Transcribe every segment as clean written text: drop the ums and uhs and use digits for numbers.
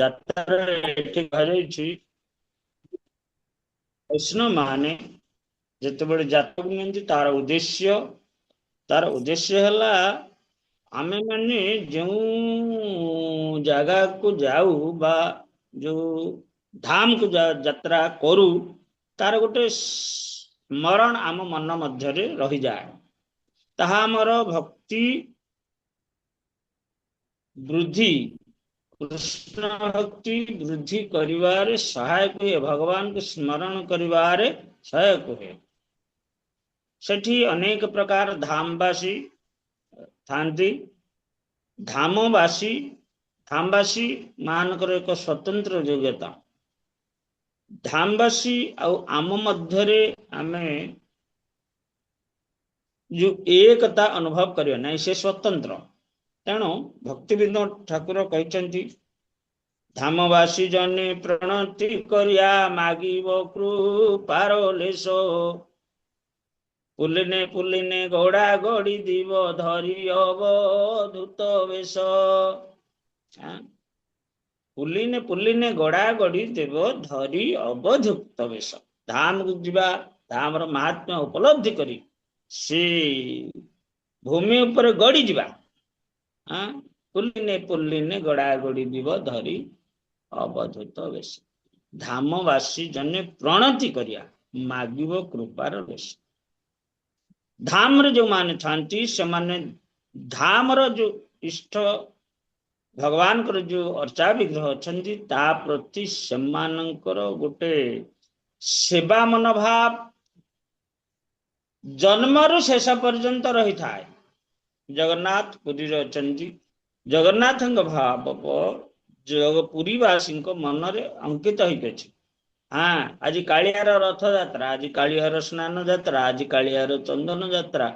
ଯାତ୍ରା ଏଠି କୁହାଯାଇଛି ବୈଷ୍ଣବ ମାନେ ଯେତେବେଳେ ଯାତ୍ରାକୁ ନିଅନ୍ତି ତାର ଉଦ୍ଦେଶ୍ୟ ହେଲା ଆମେ ମାନେ ଯେଉଁ ଜାଗାକୁ ଯାଉ ବା ଯୋଉ ଧାମକୁ ଯାତ୍ରା କରୁ ତାର ଗୋଟେ ସ୍ମରଣ ଆମ ମନ ମଧ୍ୟରେ ରହିଯାଏ। ତାହା ଆମର ଭକ୍ତି ବୃଦ୍ଧି କୃଷ୍ଣ ଭକ୍ତି ବୃଦ୍ଧି କରିବାରେ ସହାୟକ ହୁଏ, ଭଗବାନଙ୍କୁ ସ୍ମରଣ କରିବାରେ ସହାୟକ ହୁଏ। ସେଠି ଅନେକ ପ୍ରକାର ଧାମବାସୀ ଥାନ୍ତି। ଧାମବାସୀ ଧାମବାସୀ ମାନଙ୍କର ଏକ ସ୍ୱତନ୍ତ୍ର ଯୋଗ୍ୟତା। ଧାମବାସୀ ଆଉ ଆମ ମଧ୍ୟରେ ଆମେ ଯୋଉ ଏକତା ଅନୁଭବ କରିବା ନାହିଁ, ସେ ସ୍ୱତନ୍ତ୍ର। ତେଣୁ ଭକ୍ତିବିନୋଦ ଠାକୁର କହିଛନ୍ତି ଧାମବାସୀ ଜନେ ପ୍ରଣତି କରିଆ ମାଗିବ କୃପାର ଲେଶ ପୁଲିନେ ପୁଲିନେ ଗଡା ଗଡି দিব ଧରି ଅବଧୂତ ବେଶ। ପୁଲିନେ ପୁଲିନେ ଗଡା ଗଡି ଦେବ ଧରି ଅବଧୂତ ବେଶ। ଧାମକୁ ଯିବା, ଧାମର ମାହାତ୍ମ୍ୟ ଉପଲବ୍ଧି କରି ସେ ଭୂମି ଉପରେ ଗଡି ଯିବା। ପୁଲିନେ ପୁଲିନେ ଗଡା ଗଡି দিব ଧରି ଅବଧୂତ ବେଶ। ଧାମବାସୀ ଜନେ ପ୍ରଣତି କରିବା ମାଗିବ କୃପାର ବେଶ। ଧାମରେ ଯୋଉମାନେ ଥାନ୍ତି ସେମାନେ ଧାମର ଯୋଉ ଇଷ୍ଟ ଭଗବାନଙ୍କର ଯୋଉ ଅର୍ଚା ବିଗ୍ରହ ଅଛନ୍ତି ତା ପ୍ରତି ସେମାନଙ୍କର ଗୋଟେ ସେବା ମନୋଭାବ ଜନ୍ମରୁ ଶେଷ ପର୍ଯ୍ୟନ୍ତ ରହିଥାଏ। ଜଗନ୍ନାଥ ପୁରୀରେ ଅଛନ୍ତି, ଜଗନ୍ନାଥଙ୍କ ଭାବ ପୁରୀବାସୀଙ୍କ ମନରେ ଅଙ୍କିତ ହେଇକି ଅଛି। ଆଜି କାଳିଆର ରଥଯାତ୍ରା, ଆଜି କାଳିଆର ସ୍ନାନ ଯାତ୍ରା, ଆଜି କାଳିଆର ଚନ୍ଦନ ଯାତ୍ରା,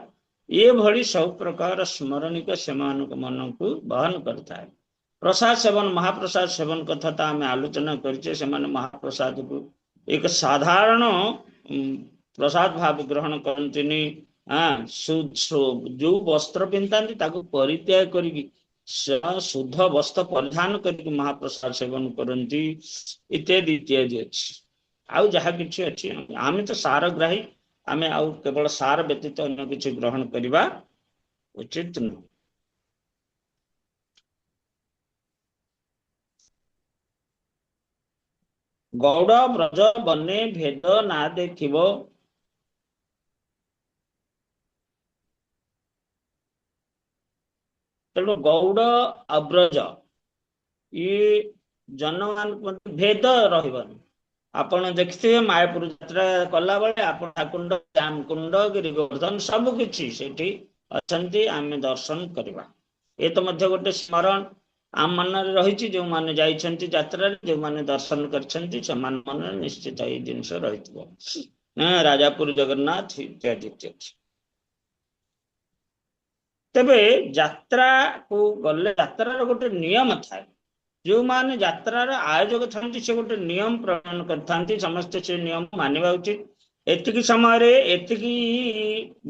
ଏଭଳି ସବୁ ପ୍ରକାର ସ୍ମରଣିକ ସେମାନଙ୍କ ମନକୁ ବହନ କରିଥାଏ। ପ୍ରସାଦ ସେବନ, ମହାପ୍ରସାଦ ସେବନ କଥା ତ ଆମେ ଆଲୋଚନା କରିଛେ। ସେମାନେ ମହାପ୍ରସାଦକୁ ଏକ ସାଧାରଣ ପ୍ରସାଦ ଭାବେ ଗ୍ରହଣ କରନ୍ତିନି। ଯୋଉ ବସ୍ତ୍ର ପିନ୍ଧନ୍ତି ତାକୁ ପରିତ୍ୟାଗ କରିକି ଶୁଦ୍ଧ ବସ୍ତ୍ର ପରିଧାନ କରିକି ମହାପ୍ରସାଦ ସେବନ କରନ୍ତି, ଇତ୍ୟାଦି ଇତ୍ୟାଦି ଅଛି। ଆଉ ଯାହା କିଛି ଅଛି, ଆମେ ତ ସାରଗ୍ରାହୀ, ଆମେ ଆଉ କେବଳ ସାର ବ୍ୟତୀତ ଅନ୍ୟ କିଛି ଗ୍ରହଣ କରିବା ଉଚିତ ନୁହେଁ। ଗୌଡ଼ ବ୍ରଜ ବନେ ଭେଦ ନା ଦେଖିବ, ତେଣୁ ଗୌଡ଼ ଆଉ ବ୍ରଜ ଇଏ ଜନମାନଙ୍କ ଭେଦ ରହିବନି। ଆପଣ ଦେଖିଥିବେ ମାୟାପୁର ଯାତ୍ରା କଲାବେଳେ ଆପଣ କୁଣ୍ଡ, କୁଣ୍ଡ, ଗିରି ଗୋବର୍ଦ୍ଧନ ସବୁ କିଛି ସେଠି ଅଛନ୍ତି, ଆମେ ଦର୍ଶନ କରିବା। ଏ ତ ମଧ୍ୟ ଗୋଟେ ସ୍ମରଣ ଆମ ମନରେ ରହିଛି। ଯୋଉମାନେ ଯାଇଛନ୍ତି ଯାତ୍ରାରେ, ଯୋଉମାନେ ଦର୍ଶନ କରିଛନ୍ତି, ସେମାନଙ୍କ ମନରେ ନିଶ୍ଚିତ ଏଇ ଜିନିଷ ରହିଥିବ। ରାଜାପୁର ଜଗନ୍ନାଥ ଇତ୍ୟାଦି ଇତ୍ୟାଦି। ତେବେ ଯାତ୍ରାକୁ ଗଲେ ଯାତ୍ରାର ଗୋଟେ ନିୟମ ଥାଏ। ଯୋଉମାନେ ଯାତ୍ରାର ଆୟୋଜକ ଥାନ୍ତି ସେ ଗୋଟେ ନିୟମ ପ୍ରଣୟନ କରିଥାନ୍ତି, ସମସ୍ତେ ସେ ନିୟମ ମାନିବା ଉଚିତ। ଏତିକି ସମୟରେ ଏତିକି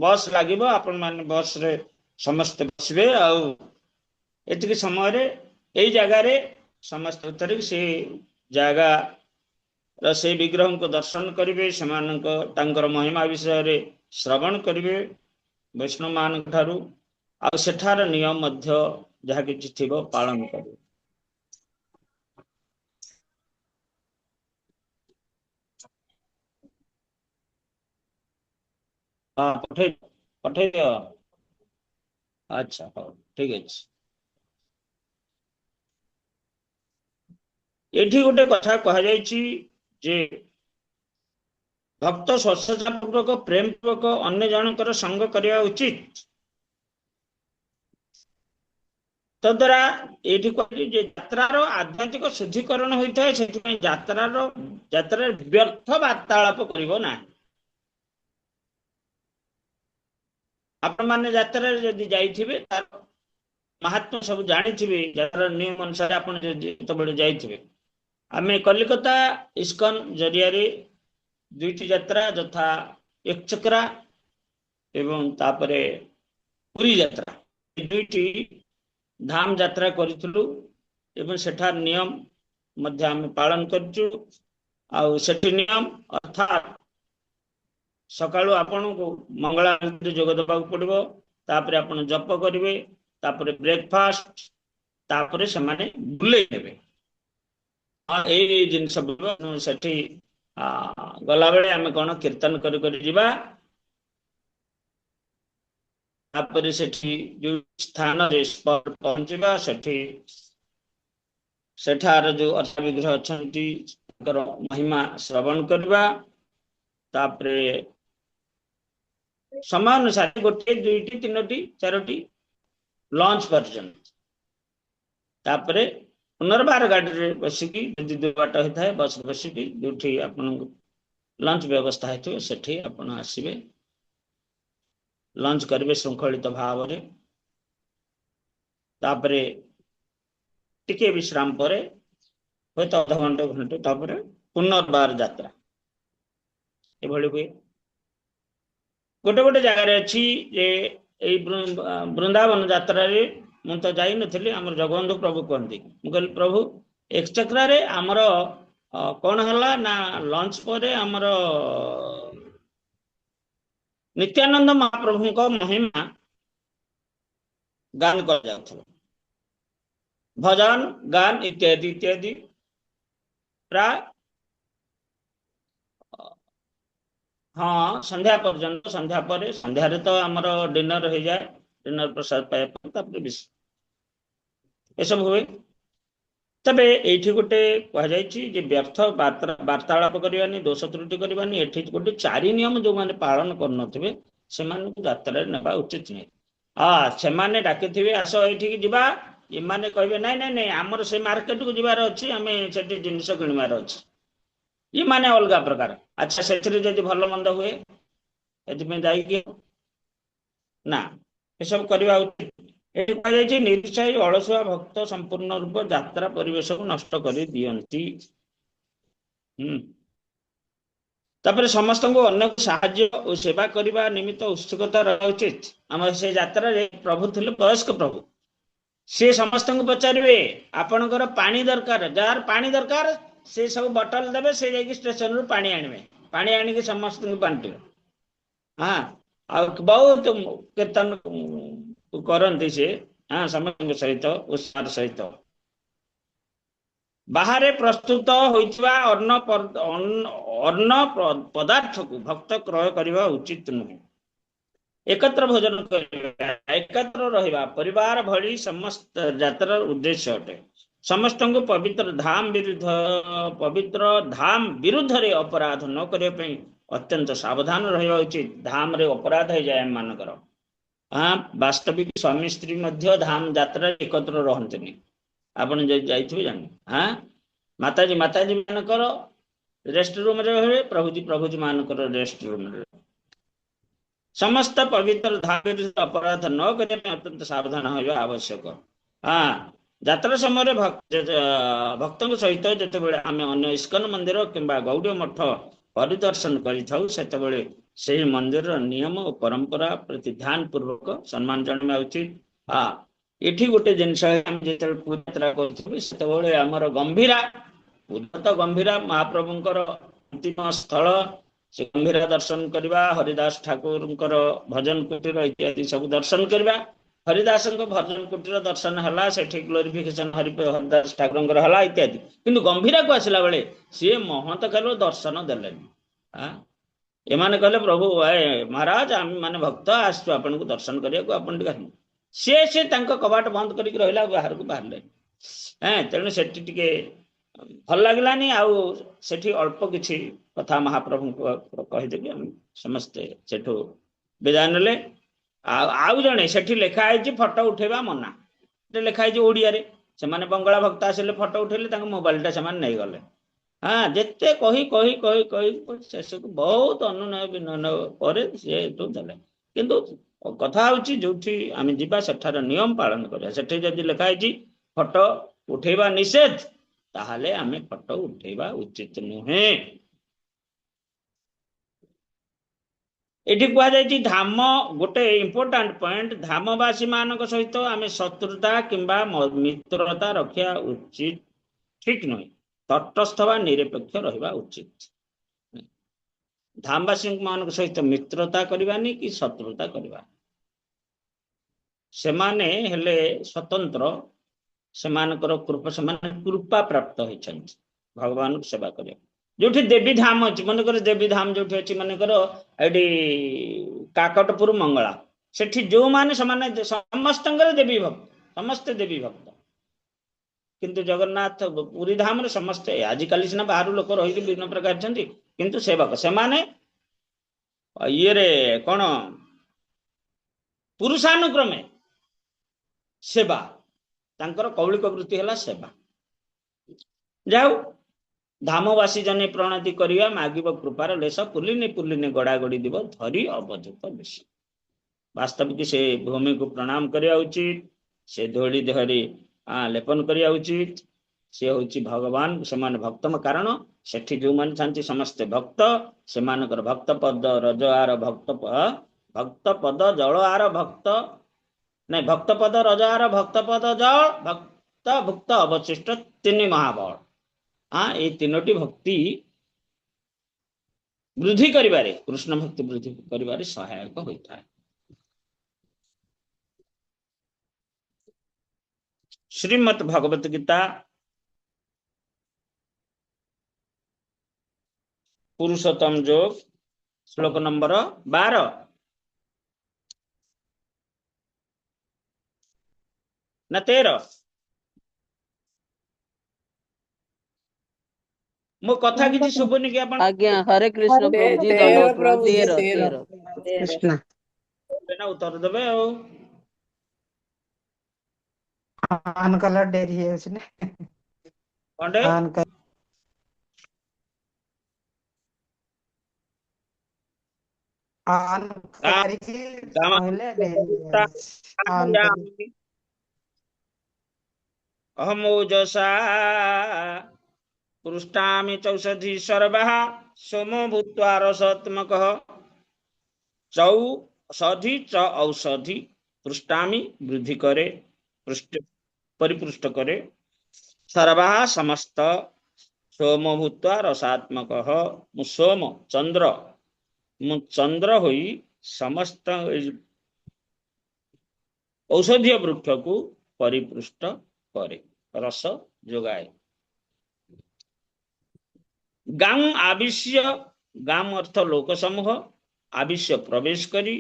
ବସ୍ ଲାଗିବ, ଆପଣ ମାନେ ବସରେ ସମସ୍ତେ ବସିବେ, ଆଉ ଏତିକି ସମୟରେ ଏଇ ଜାଗାରେ ସମସ୍ତେ ଉତରିକି ସେ ଜାଗା ସେଇ ବିଗ୍ରହଙ୍କୁ ଦର୍ଶନ କରିବେ, ସେମାନଙ୍କ ତାଙ୍କର ମହିମା ବିଷୟରେ ଶ୍ରବଣ କରିବେ ବୈଷ୍ଣବ ମାନଙ୍କ ଠାରୁ, ଆଉ ସେଠାର ନିୟମ ମଧ୍ୟ ଯାହା କିଛି ଥିବ ପାଳନ କରିବେ। ହଁ ପଠେଇ ଦିଅ। ଆଚ୍ଛା, ହଉ, ଠିକ ଅଛି। ଏଠି ଗୋଟେ କଥା କୁହାଯାଇଛି ଯେ ଭକ୍ତ ସ୍ୱଚ୍ଛତା ପୂର୍ବକ ପ୍ରେମ ପୂର୍ବକ ଅନ୍ୟ ଜଣଙ୍କର ସଙ୍ଗ କରିବା ଉଚିତ। ତଦ୍ୱାରା ଏଇଠି କହିଲି ଯେ ଯାତ୍ରାର ଆଧ୍ୟାତ୍ମିକ ଶୁଦ୍ଧିକରଣ ହୋଇଥାଏ, ସେଥିପାଇଁ ଯାତ୍ରାରେ ବ୍ୟର୍ଥ ବାର୍ତ୍ତାଳାପ କରିବ ନାହିଁ। ଆପଣମାନେ ଯାତ୍ରାରେ ଯଦି ଯାଇଥିବେ ତାର ମାହାତ୍ମ୍ୟ ସବୁ ଜାଣିଥିବେ, ଯାତ୍ରାର ନିୟମ ଅନୁସାରେ ଆପଣ ଯେତେବେଳେ ଯାଇଥିବେ। ଆମେ କଲିକତା ଇସ୍କନ ଜରିଆରେ ଦୁଇଟି ଯାତ୍ରା, ଯଥା ଏକଚକ୍ରା ଏବଂ ତାପରେ ପୁରୀ ଯାତ୍ରା, ଏ ଦୁଇଟି ଧାମ ଯାତ୍ରା କରିଥିଲୁ। ଏବଂ ସେଠାର ନିୟମ ମଧ୍ୟ ଆମେ ପାଳନ କରୁଛୁ। ଆଉ ସେଠି ନିୟମ ଅର୍ଥାତ୍ ସକାଳୁ ଆପଣଙ୍କୁ ମଙ୍ଗଳା ଆଳତୀରେ ଯୋଗ ଦେବାକୁ ପଡିବ, ତାପରେ ଆପଣ ଜପ କରିବେ, ତାପରେ ବ୍ରେକଫାଷ୍ଟ, ତାପରେ ସେମାନେ ବୁଲେଇ ନେବେ। ଏଇ ଜିନିଷ ସେଠି ଗଲାବେଳେ ଆମେ କଣ କୀର୍ତ୍ତନ କରି କରି ଯିବା। ତାପରେ ସେଠି ଯୋଉ ସ୍ଥାନରେ ପହଞ୍ଚିବା, ସେଠାର ଯୋଉ ଅର୍ଥା ବିଗ୍ରହ ଅଛନ୍ତି ତାଙ୍କର ମହିମା ଶ୍ରବଣ କରିବା। ତାପରେ ସମୟ ଅନୁସାରେ 1, 2, 3, 4 ଲଞ୍ଚ ପର୍ଯ୍ୟନ୍ତ, ତାପରେ ପୁନର୍ବାର ଗାଡିରେ ବସିକି ଯଦି ଦୂର ବାଟ ହେଇଥାଏ ବସ୍ ବସିକି ଯୋଉଠି ଆପଣଙ୍କୁ ଲଞ୍ଚ ବ୍ୟବସ୍ଥା ହେଇଥିବ ସେଠି ଆପଣ ଆସିବେ, ଲଞ୍ଚ କରିବେ ଶୃଙ୍ଖଳିତ ଭାବରେ। ତାପରେ ଟିକେ ବିଶ୍ରାମ ପରେ ହୁଏତ ଅଧଘଣ୍ଟେ ଘଣ୍ଟେ ତାପରେ ପୁନର୍ବାର ଯାତ୍ରା ଏଭଳି ହୁଏ। ଗୋଟେ ଗୋଟେ ଜାଗାରେ ଅଛି ଯେ ଏଇ ବୃନ୍ଦାବନ ଯାତ୍ରାରେ ମୁଁ ତ ଯାଇନଥିଲି, ଆମର ଜଗବନ୍ଧୁ ପ୍ରଭୁ କୁହନ୍ତି, ମୁଁ କହିଲି ପ୍ରଭୁ ଏକ୍ସଚକ୍ରାରେ ଆମର କଣ ହେଲା ନା ଲଞ୍ଚ ପରେ ଆମର ନିତ୍ୟାନନ୍ଦ ମହାପ୍ରଭୁଙ୍କ ମହିମା ଗାନ କରାଯାଉଥିଲା, ଭଜନ ଗାନ ଇତ୍ୟାଦି ଇତ୍ୟାଦି। ପ୍ରାୟ ସନ୍ଧ୍ୟା ପର୍ଯ୍ୟନ୍ତ, ସନ୍ଧ୍ୟା ପରେ, ସନ୍ଧ୍ୟାରେ ତ ଆମର ଡିନର ହେଇଯାଏ, ଡିନର ପ୍ରସାଦ ପାଇବା ପରେ ତାପରେ ଏସବୁ ହୁଏ। ତେବେ ଏଇଠି ଗୋଟେ କୁହାଯାଇଛି ଯେ ବ୍ୟର୍ଥ ବାର୍ତ୍ତାଳାପ କରିବାନି, ଦୋଷ ତ୍ରୁଟି କରିବାନି। ଏଠି ଗୋଟେ 4 ନିୟମ ଯୋଉମାନେ ପାଳନ କରୁନଥିବେ ସେମାନଙ୍କୁ ଯାତ୍ରାରେ ନେବା ଉଚିତ ନୁହେଁ। ସେମାନେ ଡାକିଥିବେ ଆସ ଏଇଠିକି ଯିବା, ଏମାନେ କହିବେ ନାଇଁ ନାଇଁ ନାଇଁ ଆମର ସେ ମାର୍କେଟକୁ ଯିବାର ଅଛି, ଆମେ ସେଠି ଜିନିଷ କିଣିବାର ଅଛି, ଏମାନେ ଅଲଗା ପ୍ରକାର। ଆଚ୍ଛା ସେଥିରେ ଯଦି ଭଲ ମନ୍ଦ ହୁଏ ଏଥିପାଇଁ ଯାଇକି ନା, ଏସବୁ କରିବା ଉଚିତ। ଏଠି କୁହାଯାଇଛି ନିରୁତ୍ସାହୀ ଅଳସୁଆ ଭକ୍ତ ସମ୍ପୂର୍ଣ୍ଣ ରୂପ ଯାତ୍ରା ପରିବେଶକୁ ନଷ୍ଟ କରି ଦିଅନ୍ତି। ତାପରେ ସମସ୍ତଙ୍କୁ ଅନ୍ୟକୁ ସାହାଯ୍ୟ ଓ ସେବା କରିବା ନିମିତ୍ତ ଉତ୍ସୁକତା ରହିବା ଉଚିତ। ଆମର ସେ ଯାତ୍ରାରେ ପ୍ରଭୁ ଥିଲେ ବୟସ୍କ ପ୍ରଭୁ, ସେ ସମସ୍ତଙ୍କୁ ପଚାରିବେ ଆପଣଙ୍କର ପାଣି ଦରକାର, ଯାହାର ପାଣି ଦରକାର ସେ ସବୁ ବଟଲ ଦେବେ, ସେ ଯାଇକି ଷ୍ଟେସନରୁ ପାଣି ଆଣିବେ, ପାଣି ଆଣିକି ସମସ୍ତଙ୍କୁ ବାଣ୍ଟିବେ। ଆଉ ବହୁତ କୀର୍ତ୍ତନ କରନ୍ତି ସେ, ସମସ୍ତଙ୍କ ସହିତ ଉତ୍ସାହ ସହିତ। ବାହାରେ ପ୍ରସ୍ତୁତ ହୋଇଥିବା ଅନ୍ନ ପଦାର୍ଥକୁ ଭକ୍ତ କ୍ରୟ କରିବା ଉଚିତ ନୁହେଁ। एकत्र भोजन କରିବା, एकत्र ରହିବା ପରିବାର ଭଳି ସମସ୍ତ ଯାତ୍ରାର ଉଦ୍ଦେଶ୍ୟ ଅଟେ। ସମସ୍ତଙ୍କୁ ପବିତ୍ର ଧାମ ବିରୁଦ୍ଧରେ ଅପରାଧ ନ କରିବା ପାଇଁ ଅତ୍ୟନ୍ତ ସାବଧାନ ରହିବା ଉଚିତ। ଧାମରେ ଅପରାଧ ହେଇଯାଏ ଆମ ମାନଙ୍କର। ବାସ୍ତବିକ ସ୍ୱାମୀ ସ୍ତ୍ରୀ ମଧ୍ୟ ଧାମ ଯାତ୍ରାରେ ଏକତ୍ର ରହନ୍ତିନି, ଆପଣ ଯଦି ଯାଇଥିବେ ଜାଣିବେ। ମାତାଜୀ ମାନଙ୍କର ରେଷ୍ଟ ରୁମରେ ରହିବେ, ପ୍ରଭୁଜୀ ମାନଙ୍କର ରେଷ୍ଟ ରୁମରେ। ସମସ୍ତ ପବିତ୍ର ଧାମ ବିରୁଦ୍ଧରେ ଅପରାଧ ନ କରିବା ପାଇଁ ଅତ୍ୟନ୍ତ ସାବଧାନ ହେବା ଆବଶ୍ୟକ। ଯାତ୍ରା ସମୟରେ ଭକ୍ତଙ୍କ ସହିତ ଯେତେବେଳେ ଆମେ ଅନ୍ୟ ଇସ୍କନ ମନ୍ଦିର କିମ୍ବା ଗୌଡୀୟ ମଠ ପରିଦର୍ଶନ କରିଥାଉ ସେତେବେଳେ ସେହି ମନ୍ଦିରର ନିୟମ ଓ ପରମ୍ପରା ପ୍ରତି ଧ୍ୟାନ ପୂର୍ବକ ସମ୍ମାନ ଜଣାଇବା ଉଚିତ। ଏଠି ଗୋଟେ ଜିନିଷ, ଆମେ ଯେତେବେଳେ ପୁରୀ ଯାତ୍ରା କରୁଥିଲୁ ସେତେବେଳେ ଆମର ଗମ୍ଭୀରା ମହାପ୍ରଭୁଙ୍କର ଅନ୍ତିମ ସ୍ଥଳ, ସେ ଗମ୍ଭୀରା ଦର୍ଶନ କରିବା, ହରିଦାସ ଠାକୁରଙ୍କର ଭଜନ କୁଟୀର ଇତ୍ୟାଦି ସବୁ ଦର୍ଶନ କରିବା। ହରିଦାସଙ୍କ ଭଜନ କୁଟୀର ଦର୍ଶନ ହେଲା, ସେଠି ଗ୍ଲୋରିଫିକେସନ ହରିଦାସ ଠାକୁରଙ୍କର ହେଲା ଇତ୍ୟାଦି। କିନ୍ତୁ ଗମ୍ଭୀରାକୁ ଆସିଲା ବେଳେ ସିଏ ମହନ୍ତ କେବଳ ଦର୍ଶନ ଦେଲେନି। ଏମାନେ କହିଲେ ପ୍ରଭୁ ମହାରାଜ ଆମେ ମାନେ ଭକ୍ତ ଆସିଛୁ ଆପଣଙ୍କୁ ଦର୍ଶନ କରିବାକୁ, ଆପଣ ଟିକେ ସିଏ ତାଙ୍କ କବାଟ ବନ୍ଦ କରିକି ରହିଲା, ବାହାରକୁ ବାହାରିଲେନି। ତେଣୁ ସେଠି ଟିକେ ଭଲ ଲାଗିଲାନି। ଆଉ ସେଠି ଅଳ୍ପ କିଛି କଥା ମହାପ୍ରଭୁଙ୍କୁ କହିଦେବି, ଆମେ ସମସ୍ତେ ସେଠୁ ବିଦାୟ ନେଲେ। ଆଉ ଜଣେ ସେଠି ଲେଖା ହେଇଛି ଫଟୋ ଉଠେଇବା ମନା, ଲେଖା ହେଇଛି ଓଡିଆରେ। ସେମାନେ ବଙ୍ଗଳା ଭକ୍ତ ଆସିଲେ ଫଟୋ ଉଠେଇଲେ, ତାଙ୍କ ମୋବାଇଲଟା ସେମାନେ ନେଇଗଲେ। ଯେତେ କହି କହି କହି କହି ଶେଷକୁ ବହୁତ ଅନୁନୟ ବିନୟ ପରେ ସେ ଏଠୁ ଦେଲେ। କିନ୍ତୁ କଥା ହଉଛି ଯୋଉଠି ଆମେ ଯିବା ସେଠାର ନିୟମ ପାଳନ କରିବା। ସେଠି ଯଦି ଲେଖା ହେଇଛି ଫଟୋ ଉଠେଇବା ନିଷେଧ, ତାହେଲେ ଆମେ ଫଟୋ ଉଠେଇବା ଉଚିତ ନୁହେଁ। ଏଠି କୁହାଯାଇଛି ଧାମ, ଗୋଟେ ଇମ୍ପୋର୍ଟାଣ୍ଟ ପଏଣ୍ଟ, ଧାମବାସୀ ମାନଙ୍କ ସହିତ ଆମେ ଶତ୍ରୁତା କିମ୍ବା ମିତ୍ରତା ରଖିବା ଉଚିତ ଠିକ ନୁହେଁ। ତଟସ୍ଥ ବା ନିରପେକ୍ଷ ରହିବା ଉଚିତ। ଧାମବାସୀ ମାନଙ୍କ ସହିତ ମିତ୍ରତା କରିବାନି କି ଶତ୍ରୁତା କରିବା। ସେମାନେ ହେଲେ ସ୍ୱତନ୍ତ୍ର, ସେମାନଙ୍କର ସେମାନେ କୃପା ପ୍ରାପ୍ତ ହେଇଛନ୍ତି ଭଗବାନଙ୍କୁ ସେବା କରିବା। ଯୋଉଠି ଦେବୀ ଧାମ ଅଛି, ମନେକର ଦେବୀ ଧାମ ଯୋଉଠି ଅଛି, ମନେକର ଏଠି କାକଟପୁର ମଙ୍ଗଳା, ସେଠି ଯୋଉମାନେ ସେମାନେ ସମସ୍ତଙ୍କର ଦେବୀ ଭକ୍ତ, ସମସ୍ତେ ଦେବୀ ଭକ୍ତ। କିନ୍ତୁ ଜଗନ୍ନାଥ ପୁରୀ ଧାମରେ ସମସ୍ତେ, ଆଜିକାଲି ସିନା ବାହାରୁ ଲୋକ ରହିକି ବିଭିନ୍ନ ପ୍ରକାର ଅଛନ୍ତି, କିନ୍ତୁ ସେବକ ସେମାନେ ଇଏରେ କଣ ପୁରୁଷାନୁକ୍ରମେ ସେବା, ତାଙ୍କର କୌଳିକ ବୃତ୍ତି ହେଲା ସେବା। ଯାଉ ଧାମବାସୀ ଜନେ ପ୍ରଣତି କରିବା, ମାଗିବ କୃପାର ଲେଶ, ପୁଲିନି ପୁଲିନି ଗଡା ଗଡି দিব ଧରି ଅବଧୂତ ବେଶ। ବାସ୍ତବିକ ସେ ଭୂମିକୁ ପ୍ରଣାମ କରିବା ଉଚିତ, ସେ ଧୂଳି ଦେହରେ ଲେପନ କରିବା ଉଚିତ। ସେ ହଉଛି ଭଗବାନ, ସେମାନେ ଭକ୍ତମ କାରଣ। ସେଠି ଯୋଉମାନେ ଥାନ୍ତି ସମସ୍ତେ ଭକ୍ତ, ସେମାନଙ୍କର ଭକ୍ତ ପଦ ରଜ ଆର ଭକ୍ତ ପଦ ଜଳ ଆର ଭକ୍ତ ନାଇଁ, ଭକ୍ତ ପଦ ରଜ ଆର ଭକ୍ତ ପଦ ଜଳ ଭକ୍ତ ଭୁକ୍ତ ଅବଶିଷ୍ଟ ତିନି ମହାବଳ। এই ତିନୋଟି ଭକ୍ତି ବୃଦ୍ଧି କରିବାରେ, କୃଷ୍ଣ ଭକ୍ତି ବୃଦ୍ଧି କରିବାରେ ସହାୟକ ହୋଇଥାଏ। ଶ୍ରୀମଦ୍ ଭଗବତ ଗୀତା पुरुषोत्तम जोग श्लोक नंबर 12 ना 13। मो कथा किसी शुभुनी कि आपण आज्ञा हरे कृष्ण प्रभु जी, दंडवत प्रणाम। 13 कृष्ण ना उत्तर देबे आ ऑन कलर डेरी है उसने कोंडे ऑन कर ऑन करके पहले डेरी है ऑन कर अहम ओजसा पृष्ठामि चौषधि सर्वः सोमो भूत्वा रसात्मकः चौषधि च औषधि पृष्ठामि वृद्धि करे, पृष्ठ परिपृष्ठ करे, सर्वः समस्त सोम भूत्वा रसात्मकः। मु सोम चंद्र, मु चंद्र होई समस्त औषधीय वृक्ष को परिपृष्ठ करे, रस जोगाए। गाम आविश्य, गाम अर्थ लोक समूह, आविश्य प्रवेश करी,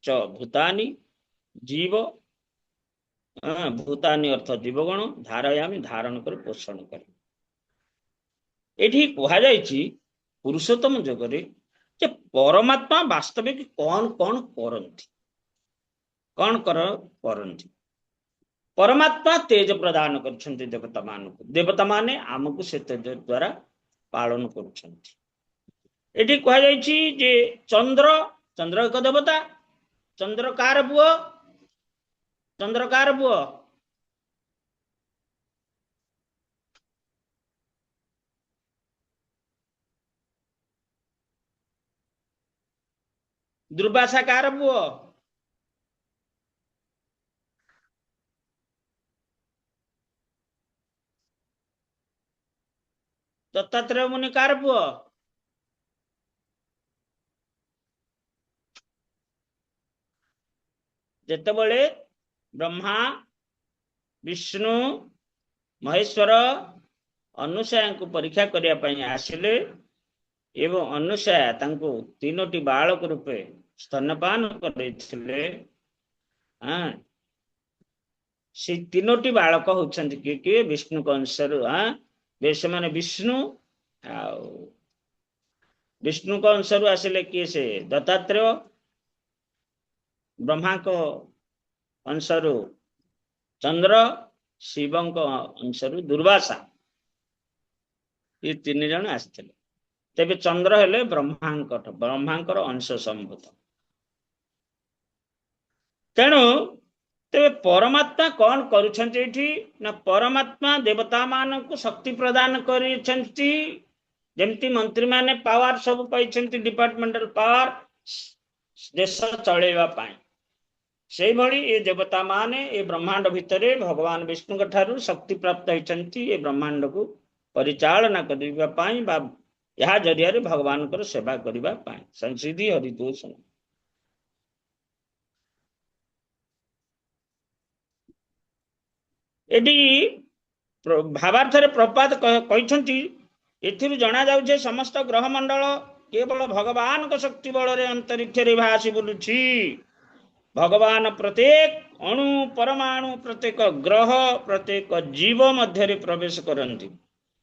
च भूतानि जीव, भूतानि अर्थ जीवगण, धारयामि धारण कर पोषण करे। एठी कहा जायछि पुरुषोत्तम जगरे जे परमात्मा वास्तविक कौन कौन करंती, कौन करंती। परमात्मा तेज प्रदान करछन्ति देवता मानक, देवता माने आमको से तेज द्वारा पालन करछन्ति। एठी कहा जायछि जे चंद्र, चंद्र एक देवता, चंद्र कार पुओ, चंद्र कार पुओ दुर्वासा कार पुओ, दत्तात्रेय मुनि कार पुओ, जेतेबळे ब्रह्मा विष्णु महेश्वर अनुसया को परीक्षा करिया पई आसिले एवं अनुसया तांको तीनोटी बालक रूपे स्तनपान करैथिले। से तीनोटी बालक होछन्ति कि विष्णु को अंशरु, से माने विष्णु आ विष्णु को अंशरु आसिले कि से दत्तात्रेय, ब्रह्मा को अंशरु चंद्र, शिव को अंशरु दुर्वासा, ये तीन जन आसिथिले। तेबे चंद्र हेले ब्रह्मांकर अंश संभूत। तेणु तेबे परमात्मा कौन करुछन्ति एठी ना, परमात्मा देवता मान को शक्ति प्रदान करिछन्ति। जेमती मंत्री माने पावर सब पाइछन्ति, डिपार्टमेंटल पावर देश चलेवा पाई, सेही भली ए देवता माने ए ब्रह्मांड भितरे भगवान विष्णु ठारू शक्ति प्राप्त होइछन्ति ए ब्रह्मांड को परिचालना करबा पाई बा यह जरिया भगवान कर सेवा करबा पाई संसिधि हरितोष एडी भावार्थरे प्रपात कहते एथिरु जना जाउछे समस्त ग्रह मंडल केवल भगवान को शक्ति बल रे अंतरिक्ष रे भासी बुलुछि भगवान प्रत्येक अणु परमाणु प्रत्येक ग्रह प्रत्येक जीव मध्य रे प्रवेश करंती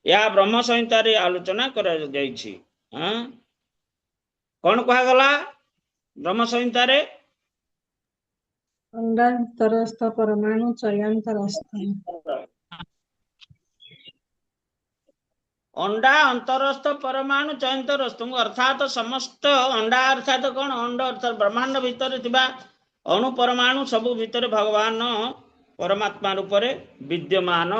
या ब्रह्म संहिता रे आलोचना करा जायछि कोन कहा गला ब्रह्म संहिता रे अंडांतरस्थ परमाणु चयांतरस्थ अंडा अंतरस्थ परमाणु चयंतरस्थ अर्थात समस्त अंडा अर्थात कौन अंड अर्थात ब्रह्मांड भितर थिबा अणु परमाणु सबु भितर भगवान परमात्मा रूप रे विद्यमान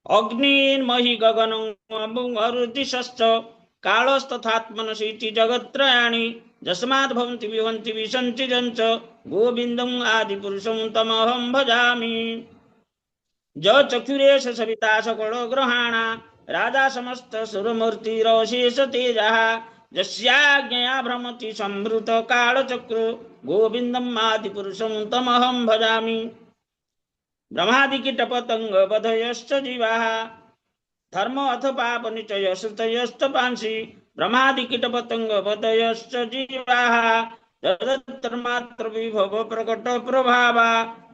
अग्निर्महि गगनमुदिशश्च कालस्तथात्मनसीति जगत्त्रयाणि यस्मात् भवन्ति विभन्ति विसन्ति जञ्च गोविन्दम् आदिपुरुषं तमहं भजामि ज चक्षुरेश सविता सकल ग्रहाणा राजा समस्त सुरमूर्तिरशेष तेजः यस्याज्ञया भ्रमति संवृत कालचक्रो गोविन्दम् आदिपुरुषं तमहं भजामि ब्रह्मादि कीटपतंग बधयश्च जीवाः धर्म अथ पाप निचय श्रुतयश्च पांसि ब्रह्मादि कीटपतंग बधयश्च जीवाः तदत्रमात्र विभव प्रकट प्रभावा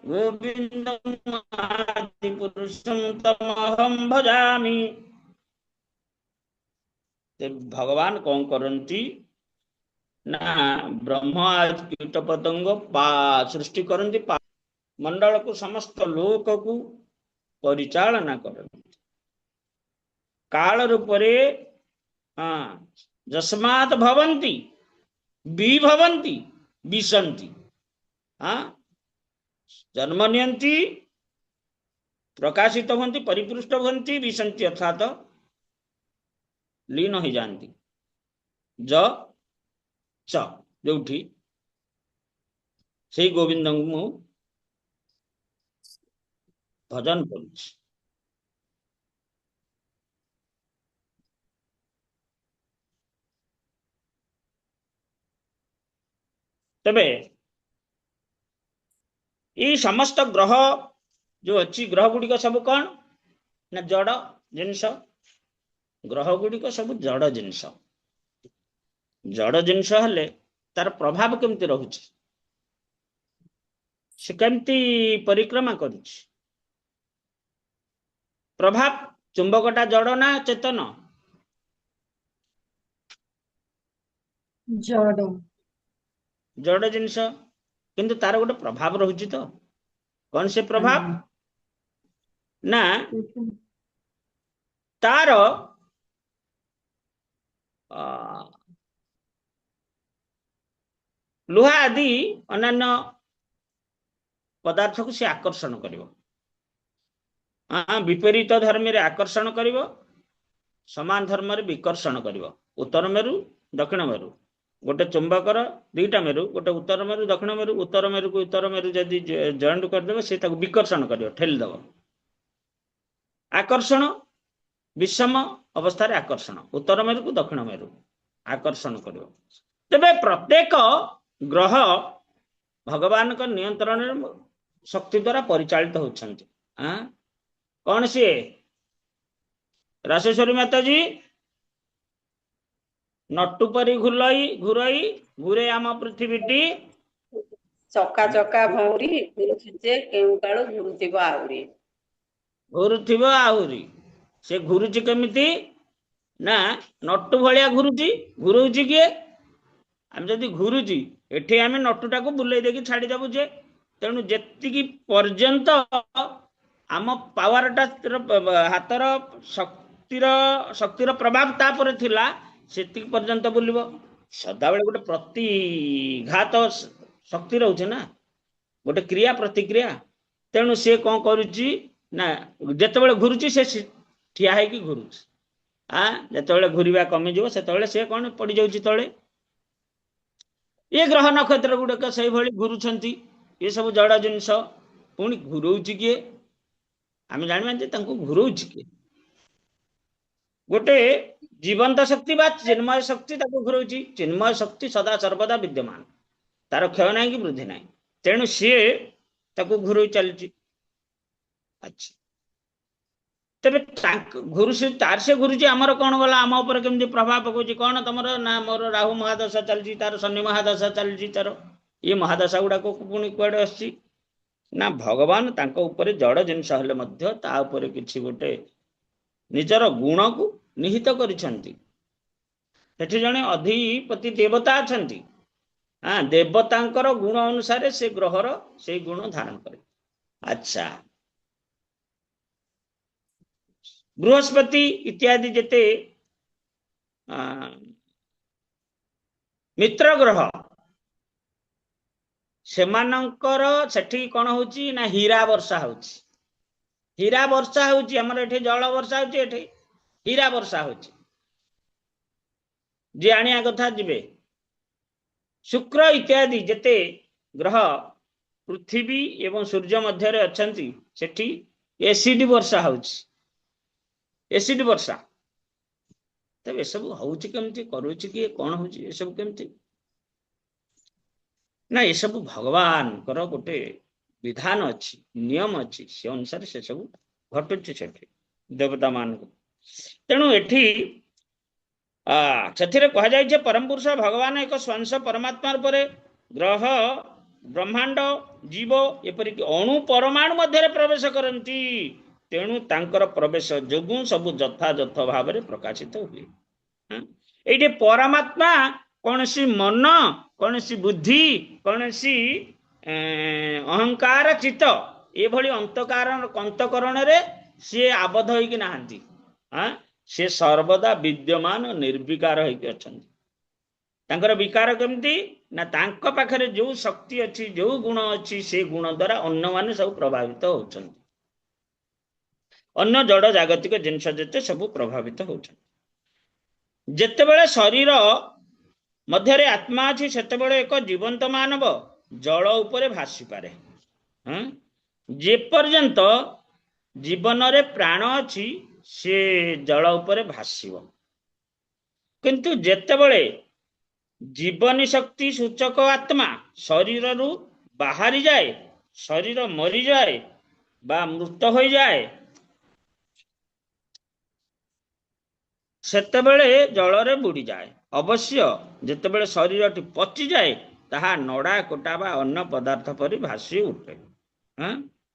गोविन्दम् आदिपुरुषं तमहं भजामि भगवान कौन करती ना ब्रह्म कीटपतंग सृष्टि करती मंडल को समस्त लोक को परिचालना करती काल रूपरे जस्मात् भवन्ति विभवन्ति विसन्ति जन्म नियन्ति प्रकाशित होती परिपृष्ट होती विसन्ति अर्थात लीन हो जाती ज च जोठी से गोविंद मु भजन करुछि तबे ये समस्त ग्रह जो अच्छी ग्रह गुड़िक सब कौन ना जड़ जिनस ग्रह गुड़िक सब जड़ जिनस जड़ जिनस हेले तार प्रभाव केमती रहुछि से केमती परिक्रमा करुछि प्रभाव चुंबकटा जड़ ना चेतन जड़ जड़ जिनस किंतु तार गोटे प्रभाव रहुछि तो कौन से प्रभाव ना तार लुहा आदि अन्य पदार्थ को से आकर्षण करिवो विपरीत धर्म रे आकर्षण करिवो समान धर्म रे विकर्षण करिवो उत्तर मेरु दक्षिण मेरु गोटे चुंबकर दुईटा मेरु गोटे उत्तर मेरु को उत्तर मेरु जदि जॉइंट कर देबे से ताको विकर्षण करिवो ठेल देबो आकर्षण विषम अवस्था रे आकर्षण उत्तर मेरु को दक्षिण मेरु आकर्षण करिवो तबे प्रत्येक ग्रह भगवान का नियंत्रण शक्ति द्वारा परिचालित होछंती कौन सी राशेश्वरी माता जी नट्टू परी घुरई घुरे आम पृथ्वीटी चका चका भौरी घुरुचे केउ काळो घुरुथिबो आहुरी से घुरुची केमिति ना नट्टू भलिया घुरुची किए आम जदि घुरुची एठी आम नट्टूटा को बुलाई देकी छाड़ी देबु जे तेणु जेतिकी पर्यंत आम पावरटा हातर शक्तिर प्रभाव तापर थिला सेति पर्यंत बुलिबो सदा बेले गोटे प्रतिघात शक्ति रहउछ ना गोटे क्रिया प्रतिक्रिया तेणु से कौन करुची ना जेते बेले घुरुची से ठिया है कि घुरुची जेते बेले घुरिबा कमी जो सेते बेले से कौन पड़ी जाउची तळे ये ग्रह नक्षत्र गुड़िक से भली घुरुछंती ये सब जड़ जिनस पुणी घुरौची किए आम जाना घुरौची किए गोटे जीवंत शक्ति बा चिन्मय शक्ति घुरौची चिन्मय शक्ति सदा सर्वदा विद्यमान तार क्षय ना कि वृद्धि ना तेणु सी घुरई चलती अच्छा तेरे घुरुसी तार से घुरुची आमर कौन गला आम उपर केमती प्रभाव पकाउची कौन तुमर ना मोर राहु महादशा चलती तार शनि महादशा चलती तार ये महादशा गुड़ाक पुणी कुआडे आसी ना भगवान तांको ऊपर जड़ जिनस हेले मध्य ता ऊपर किछि गोटे निजर गुण को निहित करिसंती सेठी जणे अधिपति देवता अछंती हाँ देवतांकर गुण अनुसार से ग्रहर से गुण धारण करे अच्छा बृहस्पति इत्यादि जेते मित्र ग्रह सेमानंकर सेठी कौन होची ना हीरा वर्षा होची हीरा वर्षा होची हमर एठी जल वर्षा होची एठी हीरा वर्षा होची जे आनिया कथा जिबे शुक्र इत्यादि जेते ग्रह पृथ्वी एवं सूर्य मध्य रे अछंती सेठी एसिड वर्षा होची एसिड वर्षा तब ये सब होची केमती करूची कि कौन होची ये सब केमती ना ये सब भगवान कर गोटे विधान अच्छी नियम अच्छी से अनुसार से सब घटुची सेठी देवता मान को तेणु एठी से कह जाए परम पुरुष भगवान एक स्वंश परमात्मा पर ग्रह ब्रह्मांड जीव एपरिक अणु परमाणु मध्य प्रवेश करती तेणु तांकर प्रवेश जोगु सब यथायथ भाव में प्रकाशित हुए ये परमात्मा कौन सी मन कौन सी बुद्धि कौन सी अहंकार चित्त ये भली अंतकरण रे सी आबद्ध होइकि नाहंती से सर्वदा विद्यमान निर्विकार होइकि अछंती तांकर विकार केमती ना तांको पाखरे जो शक्ति अच्छी जो गुण अच्छी से गुण द्वारा अन्य माने सब प्रभावित होचंती अन्य जड़ जागतिक जिनस जेते सब प्रभावित होचंती जेतेबेले शरीर मध्य आत्मा अच्छी सेतेबेले एक जीवंत मानव जल उपरे भासी पारे जे पर्यंत जीवन रे प्राण अच्छी से जल उपरे भासिब किंतु जेतेबेले जीवनी शक्ति सूचक आत्मा शरीर रु बाहरी जाए शरीर मरी जाए बा मृत हो जाए सेतेबेले जल रे बुड़ी जाए अवश्य जेतेबेले शरीर टी पची जाए ताहा नड़ा कोटा बा अन्न पदार्थ पर भासी उठे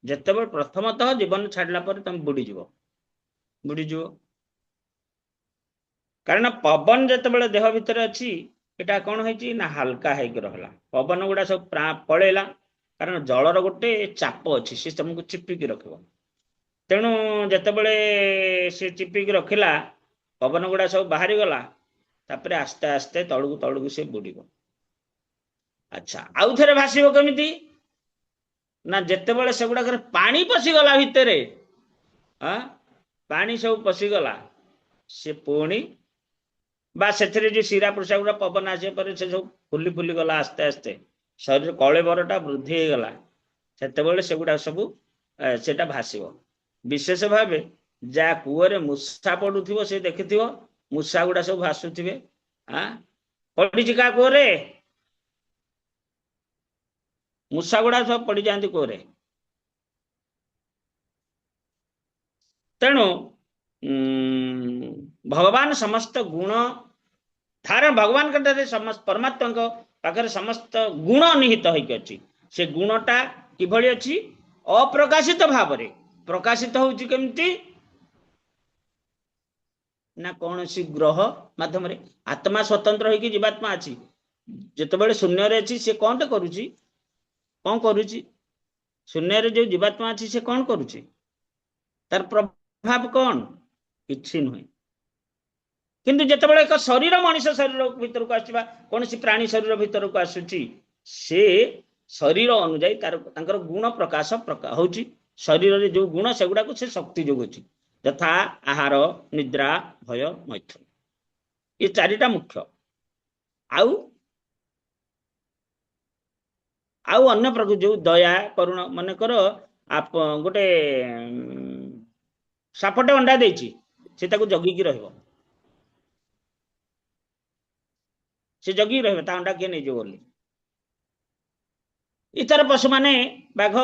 जेतेबेले प्रथमतः जीवन छाड़ला पर तुम बुड़ी जीव कारण पवन जेतेबेले देह भितर अच्छी एटा कौन है ना हल्का है रहला पवन गुड़ा सब पड़ेला कारण जलर गोटे चाप अच्छी सी तुमको चिपिकी रखिब तेणु जेतेबेले सी चिपिकी रखिला पवन गुड़ा सब बाहरी गला तापरे आस्ते आस्ते तलू से बुड़ अच्छा आउ थे भाषिब केमिति ना जेतेबेले से गुड़ा पानी पशिगला भितर पानी सब पशिगला से पुणी बा से जो शिरा प्रशा गुड़ा पवन आसे पर से सब फुली फुली गला आस्ते आस्ते शरीर कलेबरटा वृद्धि हो गला सेतेबेले से गुड़ा सब सेटा भाषिब विशेष भाव जा कूअरे मूषा पड़ुथिबो से देखिथिबो मूषा गुड़ा सब भासुथिबे पड़ी का कूअरे मूषा गुड़ा सब पड़ी जाती कूअरे तेणु भगवान समस्त गुण धारण भगवान के समस्त परमात्मा पाखरे समस्त गुण निहित होइक अछि से गुणटा किभଳି अछि अप्रकाशित भाव रे प्रकाशित होउछि केमती ना कौन सी ग्रह माध्यम रे आत्मा स्वतंत्र होइकी जीवात्मा अछि जेतेबेले शून्य रे अछि से कोनटा करूछि कौन करूछि शून्य रे जो जीवात्मा अछि से कौन करूछि तार प्रभाव कौन किछि नुहे किंतु जेतेबेले एक शरीर मनुष्य शरीर भीतर को आसीबा कौन सी प्राणी शरीर भीतर को आसुछि से शरीर अनुଯାयी तार तांकर गुण प्रकाश होउछि शरीर रे जो गुण सेगुडा को से शक्ति जोगुछि यथा आहार निद्रा भय मैथुन ये चारिटा मुख्य आउ आउ अन्य प्रकार जो दया करुण मन कर आप गोटे सापटे अंडा देछि से ताको जगिकी रहइबो से जगिकी रहइबो ता अंडा के नै जो बोली इतर पशु माने बाघ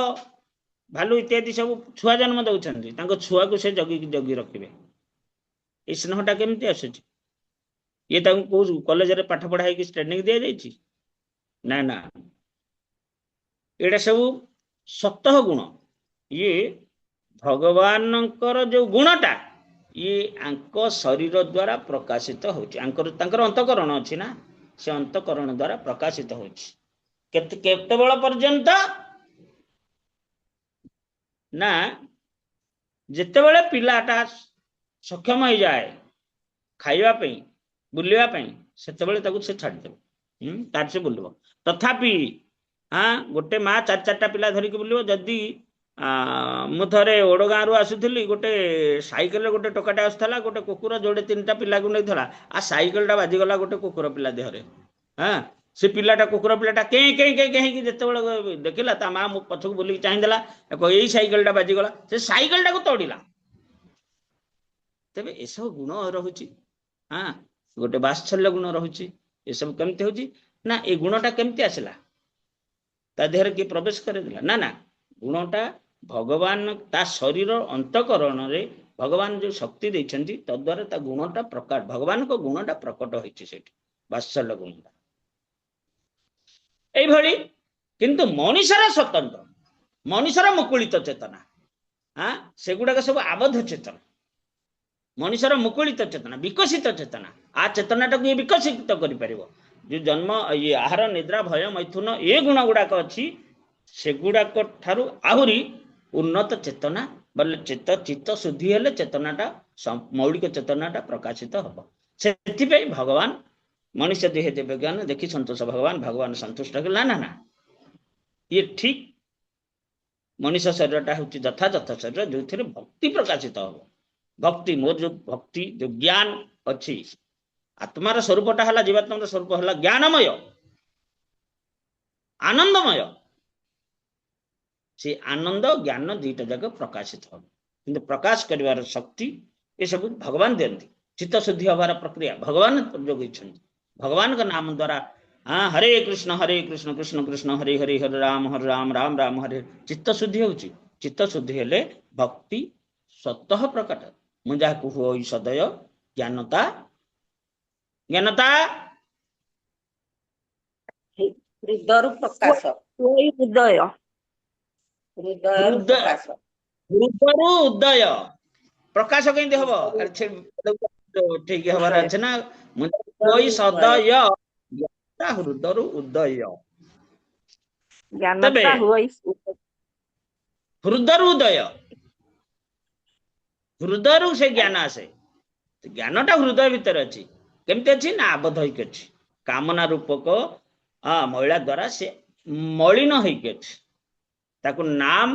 भालू इत्यादि सब छुआ जन्म दउछन्ती ताको छुआ को से जगी रखिबे ए स्नेहटा केमती आସୁଛି ये ताको को कॉलेज रे पाठ पढाई की ट्रेनिंग दिया जायछि ना ना एडा सब सतह गुण ये भगवानंकर जो गुणटा ये आंक शरीर द्वारा प्रकाशित होछि आंकर तांकर अंतकरण अछि ना से अंतकरण द्वारा प्रकाशित होछि केते बेला पर्यंत ना जेते बेले पिलाटा सक्षम हो जाए खाइबा पई बुलिबा पई सेते बेले ताकू से छाड़ देबो तार से बुलबो तथापि हाँ गोटे माँ चार चारटा पिला धरिकी बुलिबो जदी मु थरे ओडगाँ रु आसुथली गोटे साइकेल गोटे टोकाटा आसला गोटे कुकुर जोड़े 3टा पिला को नहीं आ साइकेलटा बाजिगला गोटे कुकुर पिला देहरे हाँ से पिलाटा कुकुर पिलाटा कहीं जिते देखला ता माँ मो पछक बुलिक चाहिदेला यही साइकेलटा बाजिगला से साइकेलटा को तोड़िला तेबे ए सब गुण रहुची हाँ गोटे वात्सल्य गुण रहुची ए सब केमती होची ना ए गुणटा केमती आसला ता देहरे के प्रवेश करेदिला ना ना गुणटा भगवान ता शरीर अंतकरण रे भगवान जो शक्ति देछंती तद्वारा ता गुणटा प्रकट भगवान को गुणटा प्रकट होइछि सेठी वात्सल्य गुणटा एई भली किंतु मनुष्यर स्वतंत्र मनुष्यर मुकुलित चेतना हाँ सेगुड़ा सब आबद्ध चेतना मनुष्यर मुकुलित चेतना विकसित चेतना आ चेतनाटा को विकसित करि परिबो जो जन्म ये आहार निद्रा भय मैथुन ये गुण गुड़ाक अच्छी सेगुड़ाक ठारू आहुरी उन्नत चेतना बोले चित्त शुद्धि हेले चेतनाटा मौलिक चेतनाटा प्रकाशित हम से भगवान मनुष्य देह देवे ज्ञान देखी संतोष भगवान संतुष्ट ना ना ना ये ठीक मनुष्य शरीरटा हूँ यथायथ शरीर जो थे भक्ति प्रकाशित हम भक्ति मोर जो भक्ति जो ज्ञान अच्छी आत्मार स्वरूपटा है जीवात्मार स्वरूप है ज्ञानमय आनंदमय से आनंद ज्ञान दुईटा जाक प्रकाशित हम कि प्रकाश कर शक्ति ये सब भगवान दिखती चित्त शुद्धि हबार प्रक्रिया भगवान जोग भगवान का नाम द्वारा हाँ हरे कृष्ण कृष्ण कृष्ण हरे हरे हरे राम राम राम हरे चित्त शुद्धि होची चित्त शुद्धि हेले भक्ति स्वतः प्रकट मुझा कुह सदय ज्ञानता ज्ञानता हृदय प्रकाश हृदय हृदय प्रकाश हृदय उदय प्रकाश केंद्र हम ठीक हबार अच्छे ना कोई सदय हृदय उदय हृदय उदय हृदय से ज्ञान आसे ज्ञानटा हृदय भीतर अच्छी केमती अच्छी ना आबद्ध होइके अच्छी कामना रूपक महिला द्वारा से मलिन होइके अच्छी ताकु नाम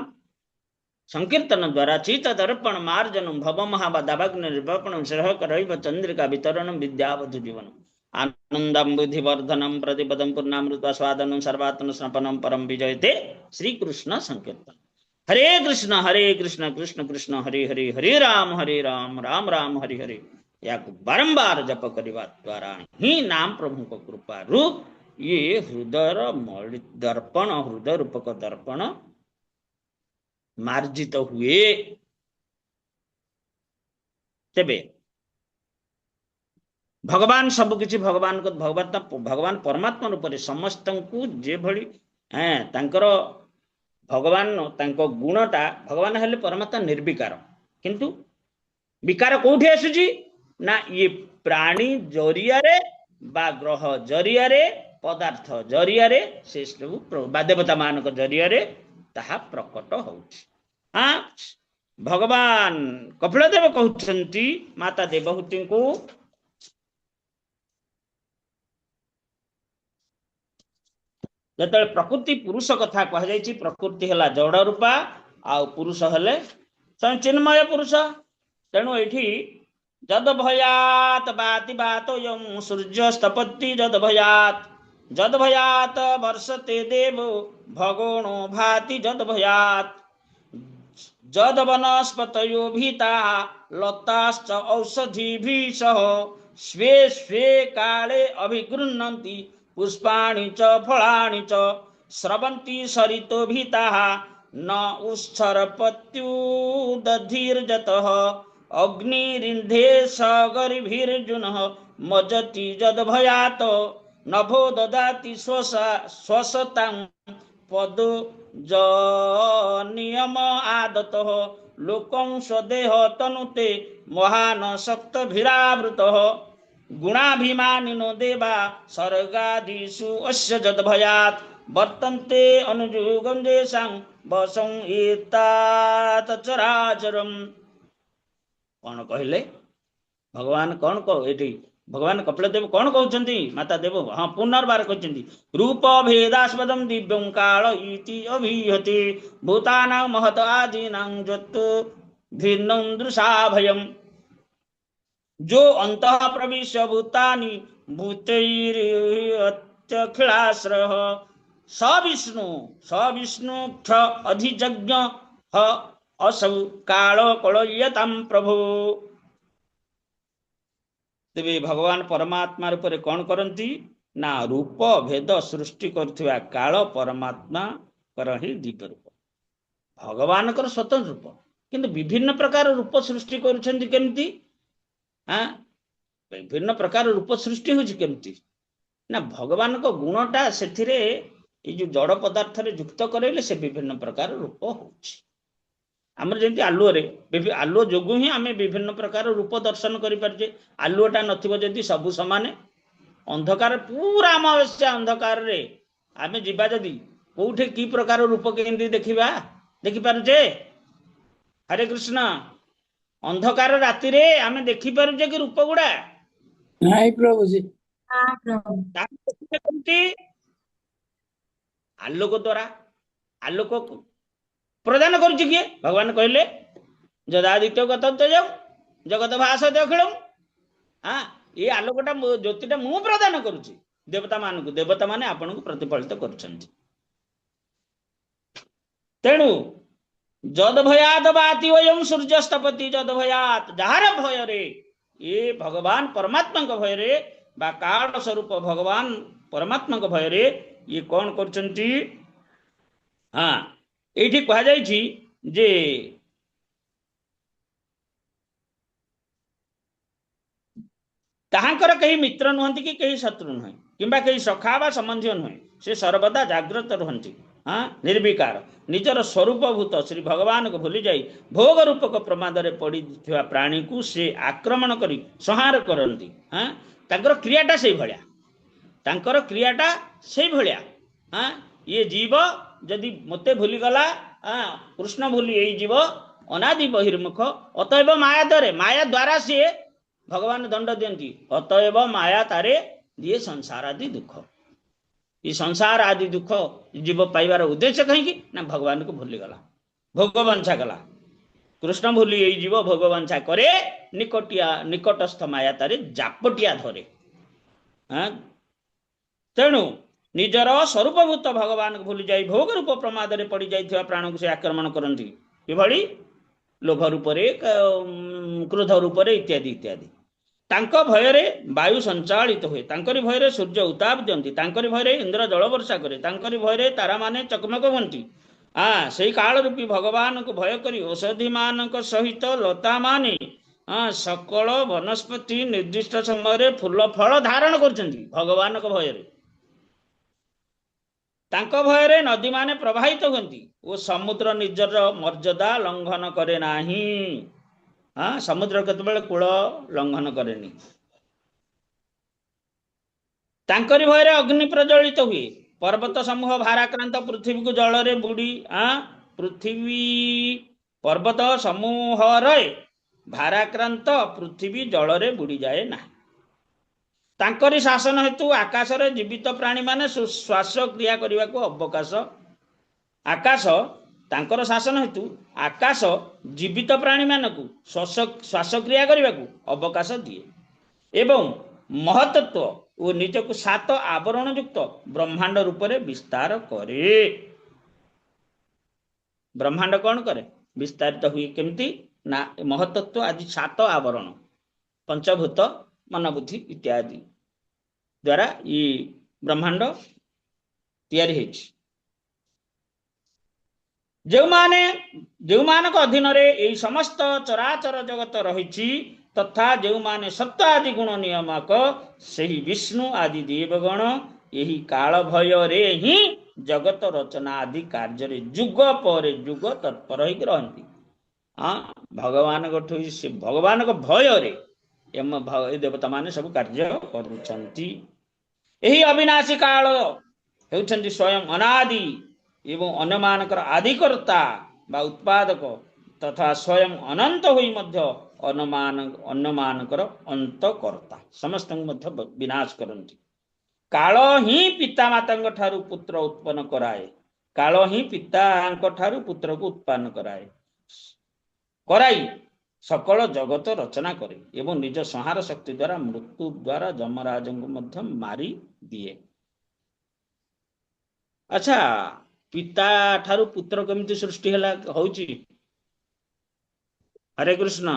संकीर्तन द्वारा चित दर्पण मार्जन भव महाबादाग्नि निर्वापण श्रह करैव चंद्रिका वितरण विद्यावधु जीवन आनंदम बुद्धिवर्धनम प्रतिपदम पूर्णामृत स्वादनम सर्वात्म स्नपनम परम विजयते श्री कृष्ण संकीर्तन हरे कृष्ण कृष्ण कृष्ण हरे हरे हरे राम राम राम हरे हरे या बारंबार जप करने द्वारा ही नाम प्रभु को कृपा रूप ये हृदय दर्पण हृदय रूपक दर्पण मार्जित हुए तेबे भगवान सबकि भगवान को भगवान परमात्मा रूप से समस्त को जे भली तांकर भगवान तांको गुणटा भगवान हेले परमात्मा निर्विकार किंतु विकार कोठी आसुची ना ये प्राणी जरिया रे बा ग्रह जरिया रे पदार्थ जरिया रे से सब बा देवता मान जरिया रे ताहा प्रकट होउछि हाँ भगवान कपिलदेव कहउछंती माता देवहूति को जतले प्रकृति पुरुष कथा कह जायछि प्रकृति हला जड़ रूपा आ पुरुष हेले चिन्मय पुरुष तेणु एठी जद भयात बाति बातो यम सूर्य स्तपति जद भयात वर्षते देव भगोणो भाति जद भयात जद वनस्पतयो भीताः लताश्च औषधिभिः सह स्वे स्वे काले अभिगृह्णन्ति पुष्पाणि च फलानि च स्रवन्ति सरितो भीताः न उच्छरपत्युदधिर्जतः अग्निरिन्धे सगर्भिर्जुनः मजति जदभयात् नभो ददाति स्वसतां पदो नियम आदतः लोकं स्वदेह तनुते महान शक्तभिरावृतः गुणाभिमानिनो देवा सर्गादिषु अस्य जदभयात् वर्तन्ते अनुजुगं देशां वशं एतात चराचरम्। कौन कहले भगवान कौन कह एठी भगवान कपिलदेव कौन कहउछंती माता देव हाँ पुनर्बार कहउछंती रूप भेदास्पदम दिव्यं काल इति अभिहते भूतानां महत आदीनां जत्तो भिन्नं दृशा भयम्। जो अंतः प्रविश्य भूतानि भूतैरत्यखिलाश्रयः स विष्णु क्ष अधिजज्ञ असौ काल कलयतां प्रभु। तेबे भगवान परमात्मा रूप कौन करती ना रूप भेद सृष्टि करथिबा काल परमात्मा कर ही दिव्य रूप भगवान कर स्वतंत्र रूप किंतु विभिन्न प्रकार रूप सृष्टि करुछंती केमती हाँ विभिन्न प्रकार रूप सृष्टि होछि केमती ना भगवान को गुणटा सेथिरे ये जो जड़ पदार्थ रे युक्त करेले से विभिन्न प्रकार रूप होछि। आमर जमी आलुओ जोगु ही आम विभिन्न प्रकार रूप दर्शन करें आलुओटा नथिबो जदि सबु समान अंधकार पूरा अमावस्या अंधकार रे आम जीवा जदि कोठे की प्रकार रूप केंद्र देखा देखिपारे हरे कृष्ण अंधकार राति रे आम देखिपारे कि रूप गुड़ा नहीं प्रभु जी आलोक द्वारा आलोक प्रदान करुछि किए भगवान कहले जदादित्य गत जाऊ जगत भाष अखिल हाँ ये आलोकटा ज्योतिटा मु प्रदान करुछि देवता मानक देवता माने आपन को प्रतिफलित करुछन्ति। तेणु जद भयात बाति वयम सूर्यस्तपति जद भयात जहार भय रे ये भगवान परमात्मा को भय रे बा काल स्वरूप भगवान परमात्मा को भय रे ये कौन करुछन्ति हाँ ये कह जे ताहांकर कहीं मित्र नुहंती कि कहीं शत्रु नुहे किंबा कहीं सखा बा संबंधी नुहे से सर्वदा जागृत रुहंती हाँ निर्विकार निजर स्वरूपभूत श्री भगवान को भूली जाई भोग रूपक प्रमाद रे पड़ी प्राणी को से आक्रमण करी संहार करती हाँ तांकर क्रियाटा से भलिया तांकर क्रियाटा से भलिया हाँ ये जीव जदि मते भूली गला हाँ कृष्ण भूली यही जीव अनादि बहिर्मुख अतएव माया द्वारा सी भगवान दंड दियंती अतएव माया तारे दिए संसार आदि दुख ये संसार आदि दुख जीव पाइबार उद्देश्य कहीं ना भगवान को भूली गला भोग वंशा गला कृष्ण भूली यही जीव भोग वंशा करे निकटस्थ माया तारे जापटिया धरे हाँ तेणु निजर स्वरूपभूत भगवान को भूली जाई भोग रूप प्रमाद रे पड़ी जाइथिबा प्राण को से आक्रमण करती किभଳି लोभ रूप क्रोध रूप इत्यादि इत्यादि तांको भयरे वायु संचालित हुए तांकरी भयरे सूर्य उताप दियंती तांकरी भयरे इंद्र जल वर्षा करे तांकरी भयरे तारा माने चकमक हुंती से काल रूपी भगवान को भय करी औषधि मानक सहित लता माने सकल वनस्पति निर्दिष्ट समय फूल फल धारण करछंती भगवान को भयरे तांको भयरे नदी माने प्रवाहित हुंती ओ समुद्र निजर मर्यादा लंघन करे नाही हाँ समुद्र केतबेले कूल लंघन करेनी तांकरी भयरे अग्नि प्रज्वलित हुए पर्वत समूह भाराक्रांत पृथ्वी को जल रे बुड़ी पृथ्वी पर्वत समूह रे भाराक्रांत पृथ्वी जल रे बुड़ी जाए ना तांकरी शासन हेतु आकाश रे जीवित प्राणी माने श्वास क्रिया करने को अवकाश आकाश तांकर शासन हेतु आकाश जीवित प्राणी मानक श्वास क्रिया करने को अवकाश दिए एवं महतत्व और निजक 7 आवरण युक्त ब्रह्मांड रूप में विस्तार करे। ब्रह्मांड कौन करे ବିସ୍ତାରିତ ହୁଏ କେମିତି ନା ମହତ୍ତତ୍ଵ ଆଜି 7 ଆବରଣ ପଞ୍ଚଭୂତ ମନବୁଦ୍ଧି ଇତ୍ୟାଦି ଦ୍ୱାରା ଇ ବ୍ରହ୍ମାଣ୍ଡ ତିଆରି ହେଇଛି। ଯେଉଁମାନଙ୍କ ଅଧୀନରେ ଏଇ ସମସ୍ତ ଚରାଚର ଜଗତ ରହିଛି ତଥା ଯେଉଁମାନେ ସତ୍ୟ ଆଦି ଗୁଣ ନିୟାମକ ସେହି ବିଷ୍ଣୁ ଆଦି ଦେବଗଣ ଏହି କାଳ ଭୟରେ ହିଁ ଜଗତ ରଚନା ଆଦି କାର୍ଯ୍ୟରେ ଯୁଗ ପରେ ଯୁଗ ତତ୍ପର ହେଇକି ରହନ୍ତି। ଭଗବାନଙ୍କଠୁ ସେ ଭଗବାନଙ୍କ ଭୟରେ ଏ ଦେବତା ମାନେ ସବୁ କାର୍ଯ୍ୟ କରୁଛନ୍ତି। ଏହି ଅବିନାଶୀ କାଳ ହେଉଛନ୍ତି ସ୍ୱୟଂ ଅନାଦି ଏବଂ ଅନ୍ୟମାନଙ୍କର ଆଦିକର୍ତ୍ତା ବା ଉତ୍ପାଦକ ତଥା ସ୍ୱୟଂ ଅନନ୍ତ ହୋଇ ମଧ୍ୟ ଅନ୍ୟମାନଙ୍କର ଅନ୍ତକର୍ତ୍ତା, ସମସ୍ତଙ୍କୁ ମଧ୍ୟ ବିନାଶ କରନ୍ତି। କାଳ ହିଁ ପିତାମାତାଙ୍କ ଠାରୁ ପୁତ୍ର ଉତ୍ପନ୍ନ କରାଏ। କାଳ ହିଁ ପିତାଙ୍କ ଠାରୁ ପୁତ୍ରକୁ ଉତ୍ପନ୍ନ କରାଇ ସକଳ ଜଗତ ରଚନା କରେ ଏବଂ ନିଜ ସଂହାର ଶକ୍ତି ଦ୍ୱାରା ମୃତ୍ୟୁ ଦ୍ୱାରା ଯମରାଜଙ୍କୁ ମଧ୍ୟ ମାରି ଦିଏ। ଆଚ୍ଛା, ପିତା ଠାରୁ ପୁତ୍ର କେମିତି ସୃଷ୍ଟି ହେଲା ହଉଛି? ହରେ କୃଷ୍ଣ।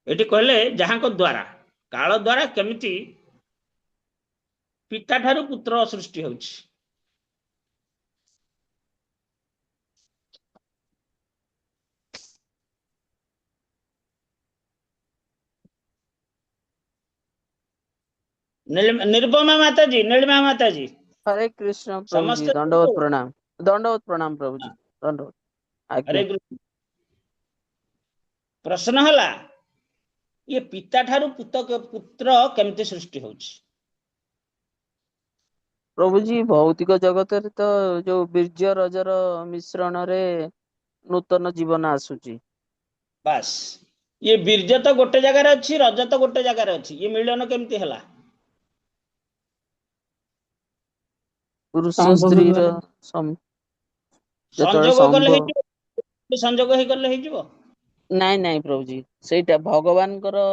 ଏଠି କହିଲେ ଯାହାଙ୍କ ଦ୍ୱାରା, କାଳ ଦ୍ୱାରା କେମିତି ପିତା ଠାରୁ ପୁତ୍ର ସୃଷ୍ଟି ହଉଛି। निर्भमा माताजी, नीलिमा माताजी। हरे कृष्ण प्रभु जी, समस्त दंडवत प्रणाम प्रभु जी, दंडवत। हरे कृष्ण। प्रश्न हला ये पिता ठारू पुत्र केमती सृष्टि होछि? प्रभु जी भौतिक जगत रे तो जो बीर्ज रजर मिश्रण रे नूतन जीवन आसुची। बस ये बीर्ज तो गोटे जगह अच्छी, रज तो गोटे जगह अच्छी, ये मिलन केमती हला? पुरुष स्त्री रो संजोग गले हे जिवो, संजोग हे गले हे जिवो। नहीं प्रभु जी, सेटा भगवान करो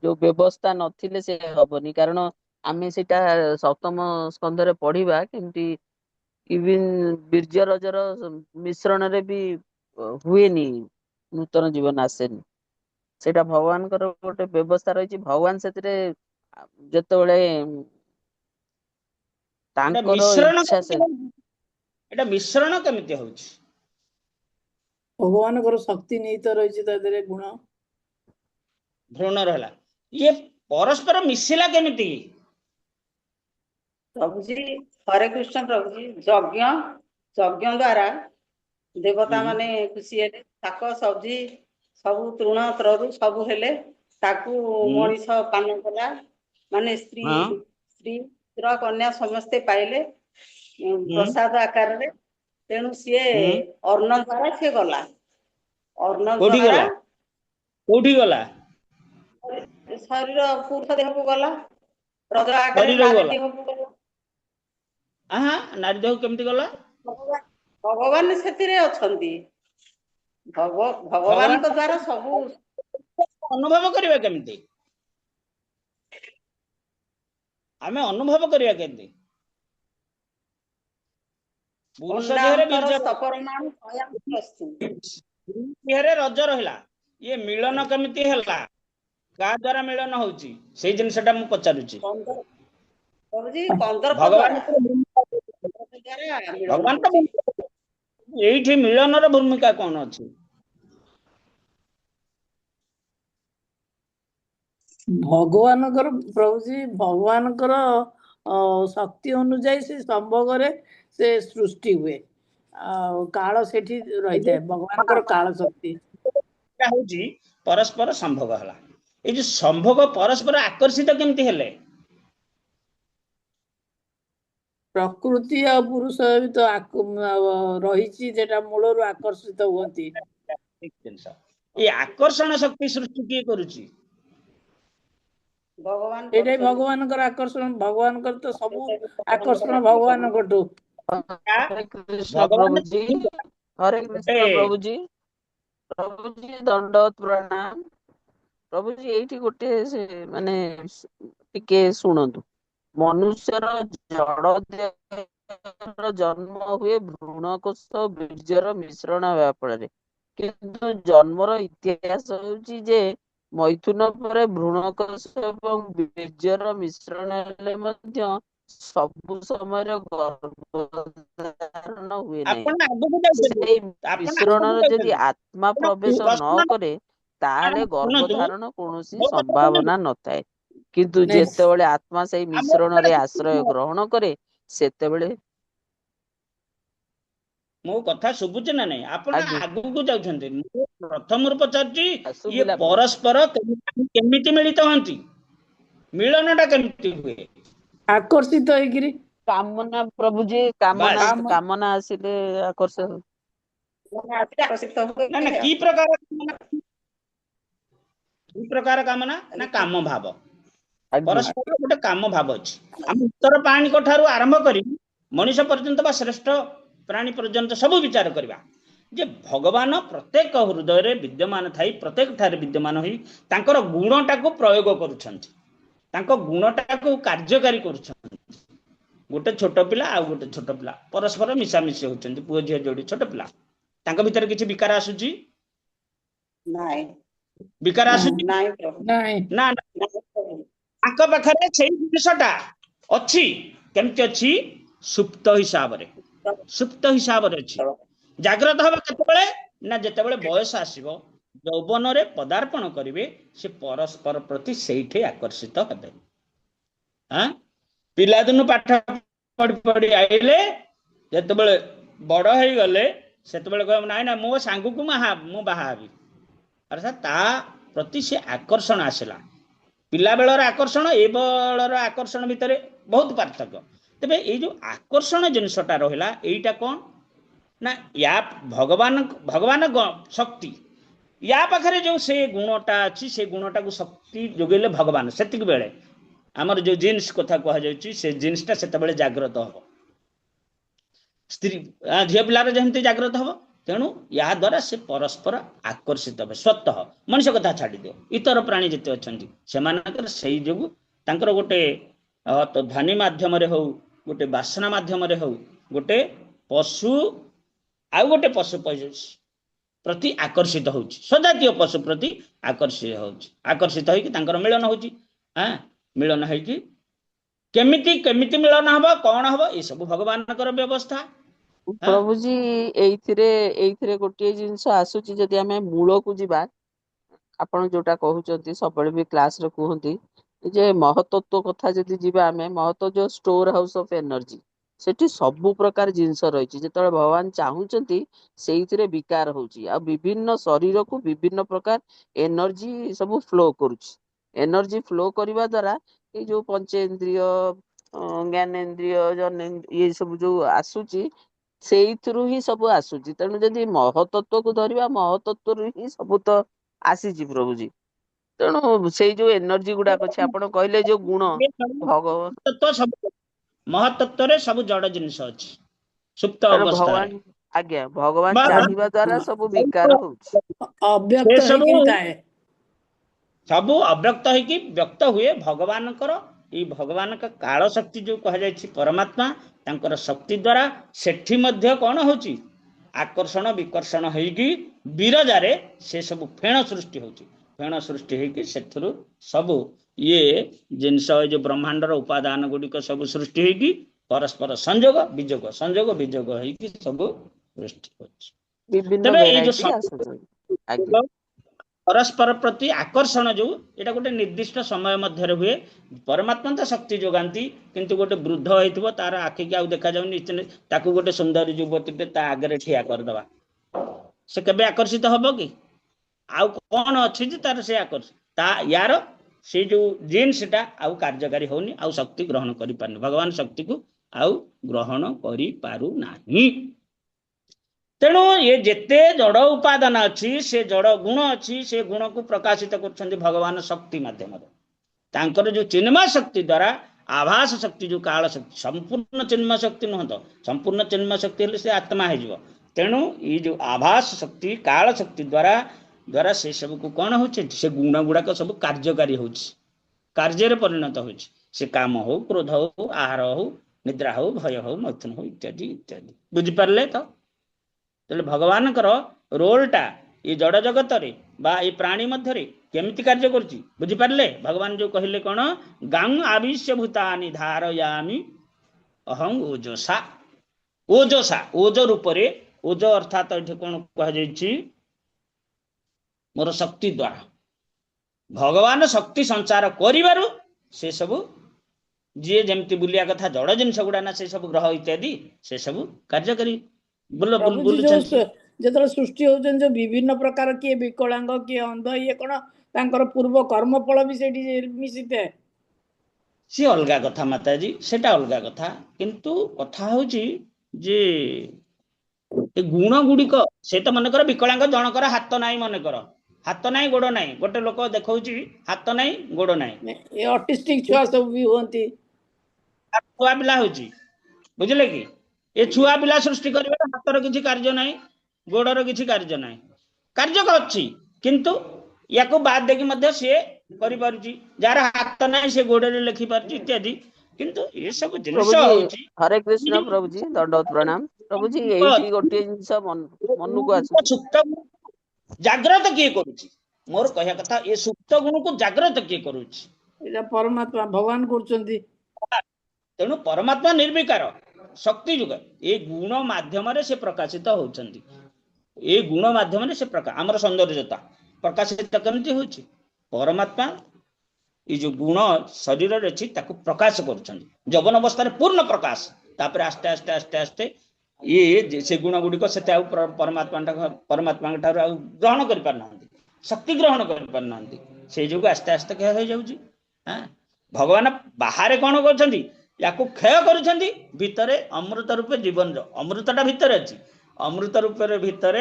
जो व्यवस्था नथिले से हबनी, कारण आमे सेटा सप्तम स्कंध रे पढ़िबा केमती इवन बीर्ज रजर मिश्रण रे भी हुएनी नूतन जीवन आसेनी। सेटा भगवान करो गोटे व्यवस्था रही। भगवान से जेतबेले तांकर इच्छा से एटा मिश्रण केमती होछि? भगवान को शक्ति निहित रही गुण भ्रूण रहला, ये परस्पर मिसिला केमिति? प्रभु जी हरे कृष्ण। प्रभु जी यज्ञ द्वारा देवता माने खुशी हेले, शाक सब्जी सबु तृण तरु सबु हेले, ताकू मनीष पान कला, माने स्त्री कन्या समस्ते पाइले प्रसाद आकार रे। तेणु सी अर्ण द्वारा सी गला, अर्ण द्वारा कोठी गला शरीर पुरुष देह को गला, रज आकार नारी देह को गला। नारी देह केमती गला? भगवान सेतिरे अछंती, भगवान को द्वारा सब अनुभव करिवा केमती? आमे अनुभव करिवा केमती? पुरुष देहरे बीर्ज परमाणु स्वयं वस्तु देहरे रज रहिला, ये मिलन केमती हला? का द्वारा मिलन होउची सेई जिनसटा मु पचारुची। भगवान एठी मिलनर भूमिका कोन अछि? भगवान प्रभु जी भगवान शक्ति अनुଯାୟୀ से संभोग से सृष्टि हुए, काल सेठी रही थाए। भगवान काल शक्ति होउची परस्पर संभोग हला। ए जे संभोग परस्पर आकर्षित केमती हेले? प्रकृति और पुरुष भी तो रही जेटा मूलर आकर्षित हुअती। ये आकर्षण शक्ति सृष्टि किए करूची? भगवान आकर्षण भगवान तो सब आकर्षण भगवान को। हरे कृष्ण प्रभु जी, हरे कृष्ण प्रभु जी, प्रभु जी दंडवत प्रणाम। प्रभु जी एठी गोटे से माने टिके सुनंतु, मनुष्यर जड़ ଜନ୍ମ ହୁଏ ଭ୍ରୂଣକୋଷ ବୀର୍ଯ୍ୟର ମିଶ୍ରଣ ହେବା ଫଳରେ, କିନ୍ତୁ ଜନ୍ମର ଇତିହାସ ହେଉଛି ଯେ ମୈଥୁନ ପରେ ଭ୍ରୂଣକୋଷ ଏବଂ ବୀର୍ଯ୍ୟର ମିଶ୍ରଣ ହେଲେ ମଧ୍ୟ ସବୁ ସମୟରେ ଗର୍ଭଧାରଣ ହୁଏ ନାହିଁ। ଆପଣ ଆଗକୁ ଯାଉଛନ୍ତି, ସେଇ ଆପଣ ଆଗକୁ ମିଶ୍ରଣରେ ଯଦି ଯାଉଛନ୍ତି। ଆତ୍ମା ଆପଣ ପ୍ରବେଶ ନ ପ୍ରଶ୍ନ କରେ ତାହେଲେ ଶୁଣନ୍ତୁ, ଗର୍ଭଧାରଣ କୌଣସି ମୋ କଥା ଶୁଣନ୍ତୁ। ସମ୍ଭାବନା ନଥାଏ। କିନ୍ତୁ ନାଇଁ ଯେତେବେଳେ ଆତ୍ମା ସେଇ ଆମ ମିଶ୍ରଣରେ କଥା ଆଶ୍ରୟ ଗ୍ରହଣ କରେ ସେତେବେଳେ ମୋ କଥା ଶୁଭୁଛି ନା ନାଇଁ? ଆପଣ ଆଜ୍ଞା ଆଗକୁ ଯାଉଛନ୍ତି। ମୁଁ ପ୍ରଥମରୁ ପଚାରୁଛି, ଇଏ ଶୁଭିଲା ପ୍ରଭୁ। ପରସ୍ପର କେମିତି ମିଳିତ ହୁଅନ୍ତି? ମିଳନଟା କେମିତି ହୁଏ? ଆକର୍ଷିତ ହେଇକିରି କାମନା ପ୍ରଭୁଜୀ, କାମନା ବାସ୍। କାମ କାମନା ଆସିଲେ ଆକର୍ଷଣ। ଆକର୍ଷିତ ହୁଏ ନା ନା, ଆଉ। କି ପ୍ରକାର କାମନା? କି ପ୍ରକାର କାମନା? ନା କାମ ଭାବ। ଆଜ୍ଞା ପରସ୍ପର ଗୋଟେ କାମ ଭାବ ଅଛି। ଆମ ଉତ୍ତର ପ୍ରାଣୀଙ୍କ ଠାରୁ ଆରମ୍ଭ କରି ମଣିଷ ପର୍ଯ୍ୟନ୍ତ ବା ଶ୍ରେଷ୍ଠ ପ୍ରାଣୀ ପର୍ଯ୍ୟନ୍ତ ସବୁ ବିଚାର କରିବା ଯେ ଭଗବାନ ପ୍ରତ୍ୟେକ ହୃଦୟରେ ବିଦ୍ୟମାନ ଥାଇ ପ୍ରତ୍ୟେକ ଠାରେ ବିଦ୍ୟମାନ ହୋଇ ତାଙ୍କର ଗୁଣଟାକୁ ପ୍ରୟୋଗ କରୁଛନ୍ତି, ତାଙ୍କ ଗୁଣଟାକୁ କାର୍ଯ୍ୟକାରୀ କରୁଛନ୍ତି। ଗୋଟେ ଛୋଟ ପିଲା ଆଉ ଗୋଟେ ଛୋଟ ପିଲା ପରସ୍ପର ମିଶାମିଶି ହଉଛନ୍ତି, ପୁଅ ଝିଅ ଯୋଡି ଛୋଟ ପିଲା, ତାଙ୍କ ଭିତରେ କିଛି ବିକାର ଆସୁଛି? ନାଇଁ ବିକାର ଆସୁଛି? ନାଇଁ ପ୍ରଭୁ, ନାଇଁ ନା। ନାଇଁ ପ୍ରଭୁ। ତାଙ୍କ ପାଖରେ ସେଇ ଜିନିଷଟା ଅଛି। କେମିତି ଅଛି? ସୁପ୍ତ ହିସାବରେ। ସୁପ୍ତ ହିସାବରେ ଅଛି। ଜାଗ୍ରତ ହବ କେତେବେଳେ? ନା ଯେତେବେଳେ ବୟସ ଆସିବ, ଯୌବନରେ ପଦାର୍ପଣ କରିବେ, ସେ ପରସ୍ପର ପ୍ରତି ସେଇଠି ଆକର୍ଷିତ ହେବେ। ପିଲାଦିନୁ ପାଠ ପଢି ପଢି ଆଇଲେ, ଯେତେବେଳେ ବଡ ହେଇଗଲେ ସେତେବେଳେ କହିବ ନାଇଁ ନା ମୋ ସାଙ୍ଗକୁ ମୁଁ ବାହା ହେବି। ଅର୍ଥାତ୍ ତା ପ୍ରତି ସେ ଆକର୍ଷଣ ଆସିଲା। ପିଲା ବେଳର ଆକର୍ଷଣ ଏ ବେଳର ଆକର୍ଷଣ ଭିତରେ ବହୁତ ପାର୍ଥକ୍ୟ। ତେବେ ଏଇ ଯୋଉ ଆକର୍ଷଣ ଜିନିଷଟା ରହିଲା, ଏଇଟା କଣ ନା ୟା ଭଗବାନ ଶକ୍ତି, ୟା ପାଖରେ ଯୋଉ ସେ ଗୁଣଟା ଅଛି, ସେ ଗୁଣଟାକୁ ଶକ୍ତି ଯୋଗେଇଲେ ଭଗବାନ ସେତିକି ବେଳେ ଆମର ଯୋଉ ଜିନ୍ସ କଥା କୁହାଯାଉଛି, ସେ ଜିନ୍ସଟା ସେତେବେଳେ ଜାଗ୍ରତ ହବ। ସ୍ତ୍ରୀ ଝିଅ ପିଲାର ଯେମିତି ଜାଗ୍ରତ ହବ, ତେଣୁ ଏହା ଦ୍ୱାରା ସେ ପରସ୍ପର ଆକର୍ଷିତ ହେବେ ସ୍ୱତଃ। ମଣିଷ କଥା ଛାଡ଼ିଦିଅ, ଇତର ପ୍ରାଣୀ ଯେତେ ଅଛନ୍ତି ସେମାନଙ୍କର ସେଇ ଯୋଗୁଁ ତାଙ୍କର ଗୋଟେ ଧ୍ୱନି ମାଧ୍ୟମରେ ହଉ, ଗୋଟେ ବାସନା ମାଧ୍ୟମରେ ହଉ, ଗୋଟେ ପଶୁ ଆଉ ଗୋଟେ ପଶୁ ପ୍ରତି ଆକର୍ଷିତ ହଉଛି, ସଜାତୀୟ ପଶୁ ପ୍ରତି ଆକର୍ଷିତ ହେଇକି ତାଙ୍କର ମିଳନ ହଉଛି। ମିଳନ ହେଇକି କେମିତି ମିଳନ ହବ, କଣ ହବ, ଏସବୁ ଭଗବାନଙ୍କର ବ୍ୟବସ୍ଥା। ପ୍ରଭୁଜୀ ଏଇଥିରେ ଗୋଟିଏ ଜିନିଷ ଆସୁଛି, ଯଦି ଆମେ ମୂଳକୁ ଯିବା, ଆପଣ ଯୋଉଟା କହୁଛନ୍ତି ସବୁବେଳେ ବି କ୍ଲାସରେ କୁହନ୍ତି ଯେ ମହତତ୍ଵ କଥା ଯଦି ଯିବା, ଆମେ ମହତ ଯୋଉ ଷ୍ଟୋର ହାଉସ ଅଫ ଏନର୍ଜି, ସେଠି ସବୁ ପ୍ରକାର ଜିନିଷ ରହିଛି। ଯେତେବେଳେ ଭଗବାନ ଚାହୁଁଛନ୍ତି ସେଇଥିରେ ବିକାର ହଉଛି, ଆଉ ବିଭିନ୍ନ ଶରୀରକୁ ବିଭିନ୍ନ ପ୍ରକାର ଏନର୍ଜି ସବୁ ଫ୍ଲୋ କରୁଛି। ଏନର୍ଜି ଫ୍ଲୋ କରିବା ଦ୍ଵାରା ଏଇ ଯୋଉ ପଞ୍ଚେନ୍ଦ୍ରିୟ, ଜ୍ଞାନେନ୍ଦ୍ରିୟ, ଇଏ ସବୁ ଯୋଉ ଆସୁଛି, ସେଇଥିରୁ ହିଁ ସବୁ ଆସୁଛି। ତେଣୁ ଯଦି ମହତତ୍ଵକୁ ଧରିବା, ମହତତ୍ଵରୁ ହିଁ ସବୁ ତ ଆସିଛି ପ୍ରଭୁଜୀ। ତେଣୁ ସେଇ ଯୋଉ ଏନର୍ଜି ଗୁଡାକ ଅଛି, ଆପଣ କହିଲେ ଯୋଉ ଗୁଣ ଭଗବାନ, ମହତତ୍ଵରେ ସବୁ ଜଡ ଜିନିଷ ଅଛି ସୁପ୍ତ ତେଣୁ ଅବସ୍ଥାରେ। ଭଗବାନ, ଆଜ୍ଞା, ଭଗବାନ ଚାହିଁବା ଦ୍ଵାରା ସବୁ ବିକାର ହଉଛି। ସେ ଅବ୍ୟକ୍ତ ସବୁ ହେଇକିରି ଥାଏ। ସବୁ ଅବ୍ୟକ୍ତ ହେଇକି ବ୍ୟକ୍ତ ହୁଏ ଭଗବାନଙ୍କର। ଏଇ ଭଗବାନଙ୍କ କାଳ ଶକ୍ତି ଯୋଉ କୁହାଯାଇଛି ପରମାତ୍ମା, ତାଙ୍କର ଶକ୍ତି ଦ୍ଵାରା ସେଠି ମଧ୍ୟ କଣ ହଉଛି? ଆକର୍ଷଣ ବିକର୍ଷଣ ହେଇକି ବିରଜାରେ ସେ ସବୁ ଫେଣ ସୃଷ୍ଟି ହଉଛି। ଫେଣ ସୃଷ୍ଟି ହେଇକି ସେଥିରୁ ସବୁ ଇଏ ଜିନିଷ, ଏ ଯୋଉ ବ୍ରହ୍ମାଣ୍ଡର ଉପାଦାନ ଗୁଡିକ ସବୁ ସୃଷ୍ଟି ହେଇକି ପରସ୍ପର ସଂଯୋଗ ବିଯୋଗ ହେଇକି ସବୁ ସୃଷ୍ଟି ହଉଛି। ବିଭିନ୍ନ ତେବେ ଏଇ ଭେରାଇଟି ଆସୁଛନ୍ତି। ଆଜ୍ଞା ଯୋଉ ପରସ୍ପର ପ୍ରତି ଆକର୍ଷଣ ଯୋଉ, ଏଇଟା ଗୋଟେ ନିର୍ଦ୍ଦିଷ୍ଟ ସମୟ ମଧ୍ୟରେ ହୁଏ। ପରମାତ୍ମା ତ ଶକ୍ତି ଯୋଗାନ୍ତି, କିନ୍ତୁ ଗୋଟେ ବୃଦ୍ଧ ହେଇଥିବ, ତାର ଆଖିକି ଆଉ ଦେଖାଯାଉନି, ତାକୁ ଗୋଟେ ସୁନ୍ଦରୀ ଯୁବତୀଟେ ତା ଆଗରେ ଠିଆ କରିଦବା, ସେ କେବେ ଆକର୍ଷିତ ହବ କି? ଆଉ କଣ ଅଛି ଯେ ତାର ସେ ୟାର ସେ ଯୋଉ ଜିନ୍ସଟା ଆଉ କାର୍ଯ୍ୟକାରୀ ହଉନି, ଆଉ ଶକ୍ତି ଗ୍ରହଣ କରିପାରୁନି, ଭଗବାନ ଶକ୍ତିକୁ ଆଉ ଗ୍ରହଣ କରିପାରୁନାହିଁ। ତେଣୁ ଏ ଯେତେ ଜଡ ଉପାଦାନ ଅଛି, ସେ ଜଡ ଗୁଣ ଅଛି, ସେ ଗୁଣକୁ ପ୍ରକାଶିତ କରୁଛନ୍ତି ଭଗବାନ ଶକ୍ତି ମାଧ୍ୟମରେ। ତାଙ୍କର ଯୋଉ ଚିନ୍ମୟ ଶକ୍ତି ଦ୍ଵାରା, ଆଭାସ ଶକ୍ତି ଯୋଉ କାଳ ଶକ୍ତି, ସମ୍ପୂର୍ଣ୍ଣ ଚିନ୍ମୟ ଶକ୍ତି ନୁହଁ ତ, ସମ୍ପୂର୍ଣ୍ଣ ଚିନ୍ମୟ ଶକ୍ତି ହେଲେ ସେ ଆତ୍ମା ହେଇଯିବ। ତେଣୁ ଏଇ ଯୋଉ ଆଭାସ ଶକ୍ତି, କାଳ ଶକ୍ତି ଦ୍ଵାରା ସେ ସବୁକୁ କଣ ହଉଛି, ସେ ଗୁଣ ଗୁଡାକ ସବୁ କାର୍ଯ୍ୟକାରୀ ହଉଛି, କାର୍ଯ୍ୟରେ ପରିଣତ ହଉଛି। ସେ କାମ ହଉ, କ୍ରୋଧ ହଉ, ଆହାର ହଉ, निद्रा हो भय हो मैथुन हो इत्यादि इत्यादि बुझिपारे तो तेल भगवान रोलटा ये जड़ जगत ये प्राणी मध्य केमिति कार्य करुच्ची बुझिपारे भगवान जो कहले कौन गांग आविश्य भूतानि धारयामि अहं ओजसा ओजसा ओज रूप ओज अर्थात ये कौन कह मोर शक्ति द्वारा भगवान शक्ति संचार करिबारु से सब जी जमती बुलिया कथा जड़ जिनस गुड़ा ना से सब ग्रह इत्यादि से सब कार्यकारी प्रभुजी जो जेतले सृष्टि होजन जो विभिन्न प्रकार किए विकलांग किए अंध ये कोन तांकर पूर्व कर्म फल भी सेठी मिसिते सी अलगा कथा माताजी सेटा अलगा कथा किंतु कथा होची जे ए गुण गुड़िक से तो मनकर विकलांग जनकर हाथ नाई मनकर हाथ नाई गोड़ नाई गोटे लोक देखौची हाथ नाई गोड़ नाई ये ऑटिस्टिक छुआ सब भी होंती छुआ पिला होची बुझले कि ए छुआ पिला सृष्टि करबे हाथर किछि कार्य नाई गोड़र किछि कार्य नाई कार्य अछि किंतु याको बाद देखि मध्य से करि पारुची जार हाथ नाई से गोड़रे लिखि पारुची इत्यादि किंतु ये सब जिनिस होची हरे कृष्ण प्रभु जी दंडवत प्रणाम प्रभु जी एही गोटे जिनिस मन को आसु सुप्त जागृत किए करूची मोर कहया कथा ये सुप्त गुण को जागृत किए करूची एटा परमात्मा भगवान करचंती तेणु परमात्मा निर्विकार शक्ति युग ये गुण माध्यम से प्रकाशित होचंती ये गुण माध्यम से प्रकाश आमर सौंदर्यता प्रकाशित केमती होची परमात्मा ये जो गुण शरीर अच्छी प्रकाश करुछंती जवन अवस्था पूर्ण प्रकाश तापर आस्ते आस्ते आस्ते आस्ते ये से गुण गुड़िक से परमात्मा ग्रहण कर पारना शक्ति ग्रहण कर पारना से जो आस्ते आस्ते क्षय हो जाउची भगवान बाहर कौन कर क्षय करुछंती भितरे अमृत रूपे जीवन अमृतटा भितर अच्छी अमृत रूपे भितर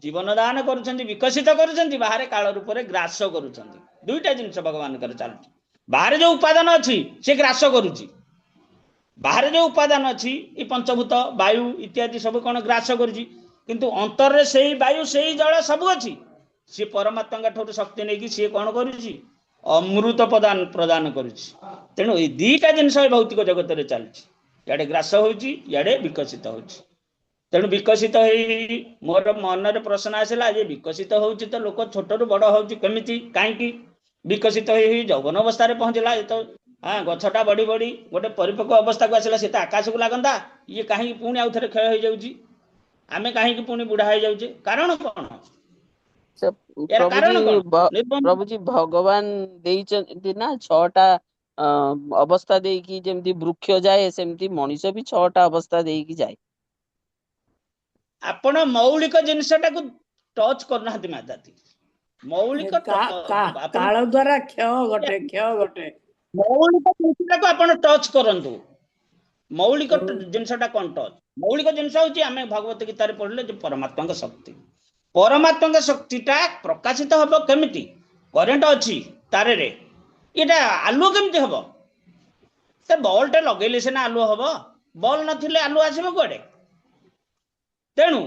जीवन दान करुछंती विकसित करुछंती बाहर काल रूपे ग्रास करुछंती दुईटा जिनिस भगवान कर चलुची बाहर जो उपादान अच्छी से ग्रास करुची बाहर जो उपादान अच्छी ये पंचभूत वायु इत्यादि सब कौन ग्रास करुची किंतु अंतर रे सेही वायु सेही जल सब अच्छी सी परमात्मा ठार शक्ति नहीं कि सी कौन करुची अमृत प्रदान प्रदान करुची तेणु ये दीटा जिनस भौतिक जगत में चलती इे ग्रास होड़े विकसित होची तेणु विकसित हो मोर मन में प्रश्न आसला जे विकसित होची तो लोक छोट रु बड़ होची केमिति कहीं विकसित हो यौवन अवस्था पहुंचला तो हाँ गछटा बढ़ी बढ़ी गोटे परिपक्व अवस्था को आसला से आकाश को लगता ये कहीं पुणी आउ थे क्षय हो जाउची आमे कहीं पुणी बुढ़ा हो जाउचे कारण कौन प्रभु जी भगवान देइचंती ना 6टा अवस्था देकी जेमती वृक्ष जाए सेमती मनीष भी 6टा अवस्था देकी जाए आपण मौलिक जिनसटा को टच करना हती माताती मौलिक काल द्वारा क्षय घटे मौलिक जिनसटा को आपण टच करंतु मौलिक जिनसटा कोन टच मौलिक जिनस होची आमे भगवत गीता रे पढले जे परमात्मा का शक्तिटा प्रकाशित हम केमिति करेन्ट अच्छी तारे रे इटा आलुओ केमिति हम से बल्टे लगेले सिना आलुओ हम बल नथिले आलुओ आसीबो कोडे तेणु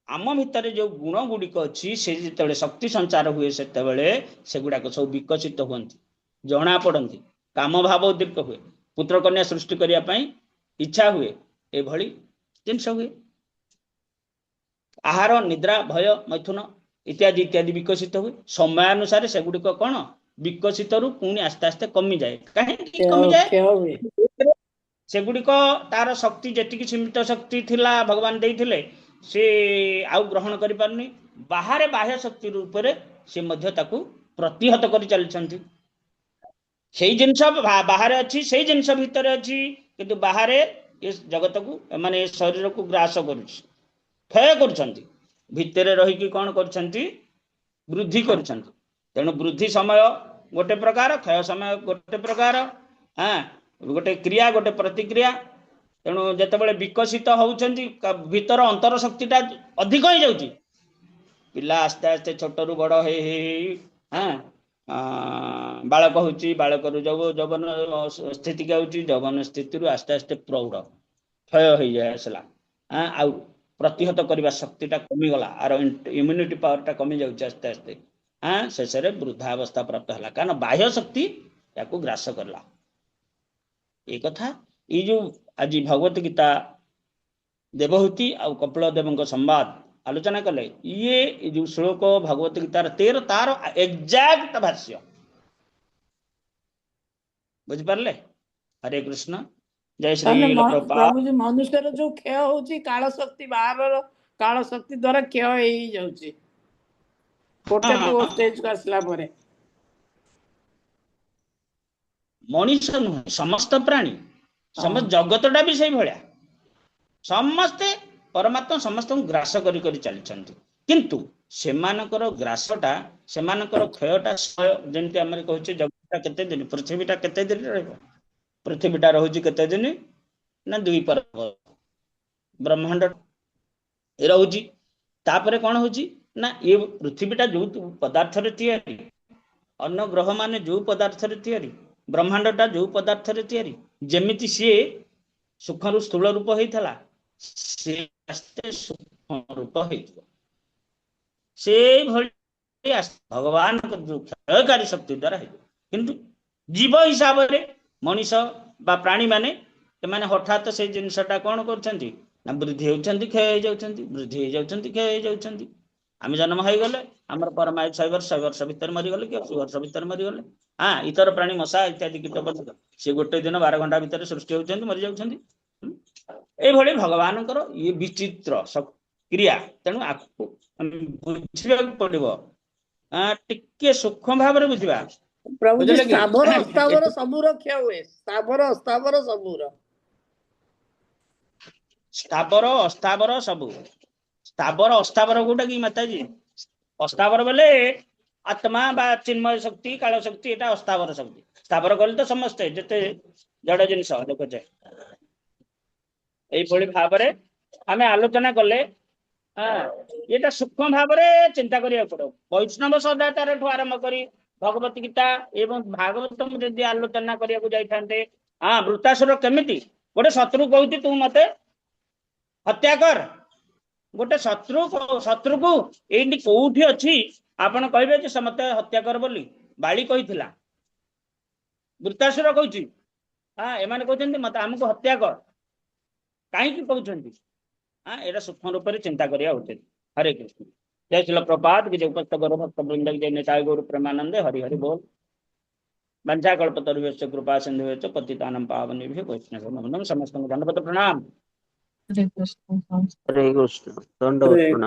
आम भितर जो गुण गुड़िक अच्छी से जिते शक्ति संचार हुए से गुड़ाक सब विकसित हुंती जना पड़ती काम भाव उद्दीप्त हुए पुत्र कन्या सृष्टि करने इच्छा हुए एभली जिनस हुए आहार निद्रा भय मैथुन इत्यादि इत्यादि विकसित हुए समयानुसार से गुड़िक कौन विकसित रु पुणी आस्ते आस्ते कमी जाए कहीं कमी जाए से गुड़िक तार शक्ति जी सीमित शक्ति थिला भगवान देइथिले से आउ ग्रहण करि पारनी बाहर बाह्य शक्ति रूप से मध्य ताकू प्रतिहत कर चलछंती से जिनस बाहर अच्छी से जिनस भितर अच्छी किंतु बाहर ये जगत को माने शरीर को ग्रास करुछि क्षय करुछंती भितर रही कौन करुछंती वृद्धि करुछंती तेणु वृद्धि समय गोटे प्रकार क्षय समय गोटे प्रकार हाँ गोटे क्रिया गोटे प्रतिक्रिया तेणु जिते विकसित होउछंती भीतर अंतर शक्तिटा अधिक हो जाउची पिला आस्ते आस्ते छोट रु बड़ हे हाँ बालक होची बालक रु जवन स्थिति गाउची जवन स्थिति रु आस्ते आस्ते प्रौढ़ क्षय हो जाए आसला हाँ आउ प्रतिहत करने शक्तिटा कमिगला आर इम्यूनिटी पावरटा कमी जाउची आस्ते आस्ते हाँ शेष वृद्धावस्था प्राप्त है कारण बाह्य शक्ति या ग्रास करला ये कथा ये जो आज भगवत गीता देवहूति आ कपिल देव संवाद आलोचना कले ये जो श्लोक भगवत गीतार 13 तार एग्जैक्ट भाष्य बुझिपारे। हरे कृष्ण जय श्री प्रभुपाद। प्रभुजी मनुष्यर जो क्षय होची काल शक्ति बाहर काल शक्ति द्वारा क्षय हो जाउची गोटे को स्टेज को आसला परे मनीष नुह समस्त प्राणी समस्त जगतटा भी से भलिया समस्ते परमात्मा समस्त ग्रास करी करी चली किंतु सेमानकर ग्रासटा सेमानकर क्षयटा जेमती आम कहूँ जगतटा केते दिन पृथ्वीटा केते दिन रहिबो पृथ्वीटा रहुची केते दिन ना 2 पर ब्रह्मांड रहुची तापरे कौन होची ना ये पृथ्वीटा जो पदार्थ रे तैयारी अन्य ग्रह माने जो पदार्थ रे तैयारी ब्रह्मांडटा जो पदार्थ रे तैयारी जेमिति सी सूक्ष्म स्थूल रूप होइथला से आस्ते सूक्ष्म रूप होइथो से भली भगवान जो क्षयकारी शक्ति द्वारा है किंतु जीव हिसाब रे मनीष बा प्राणी माने एमाने हठात से जिनसटा कौन करछंती ना वृद्धि होउछंती क्षय हो जाउछंती वृद्धि हो जाउछंती क्षय हो जाउछंती आम जन्म हो गले आमर परमायु 100 वर्ष भीतर मरी गले कि 80 वर्ष भीतर मरी गले। हाँ इतर प्राणी मशा इत्यादि कीट से गोटे दिन 12 घंटा भीतर सृष्टि होउछंती मरी जाउछंती ए भली भगवानकर ये विचित्र क्रिया तेणु आपको बुझिबा पड़िबो टिके सूक्ष्म भाव रे बुझिबा। प्रभुजी स्थावर अस्तावर सबुर क्षय हुए स्थावर अस्तावर सबुर स्थावर अस्तावर सबु स्थावर अस्तावर गोटा कि माताजी अस्तावर बेले आत्मा बा चिन्मय शक्ति काल शक्ति एटा अस्तावर शक्ति स्थावर कले तो समस्ते जते जड़ जिनस देखो ये भाव आम आलोचना कले। हाँ ये सूक्ष्म भाव चिंता करिया पड़ो वैष्णव सदाचार आरंभ करी भगवत गीता एवं भागवतम जदि आलोचना करिया जाइथान्ते। हाँ वृत्तासुर केमिति गोटे शत्रु कहूची तू मते हत्या कर गोटे शत्रु को एठी कोठी अछि आपण कहबे जे समते हत्या कर बोली बाली कहिथिला वृत्तासुर कहूची। हाँ एमाने कहउछन्ती मते हमको हत्या कर काहे की कहउछन्ती। हाँ एटा सूक्ष्म रूप से चिंता करिया उचित। हरे कृष्ण जय श्रील प्रपात विजय उपस्थ गौर भक्त वृंद जय निताय गौर प्रेमानंदे हरि हरि बोल वंशा कल्पतरुभ्यश्च कृपा सिन्धुभ्यश्च पतितानां पावनेभ्यो वैष्णवेभ्यो नमः समस्त दंडवत प्रणाम। हरे कृष्ण। हरे कृष्ण दंडवत प्रणाम।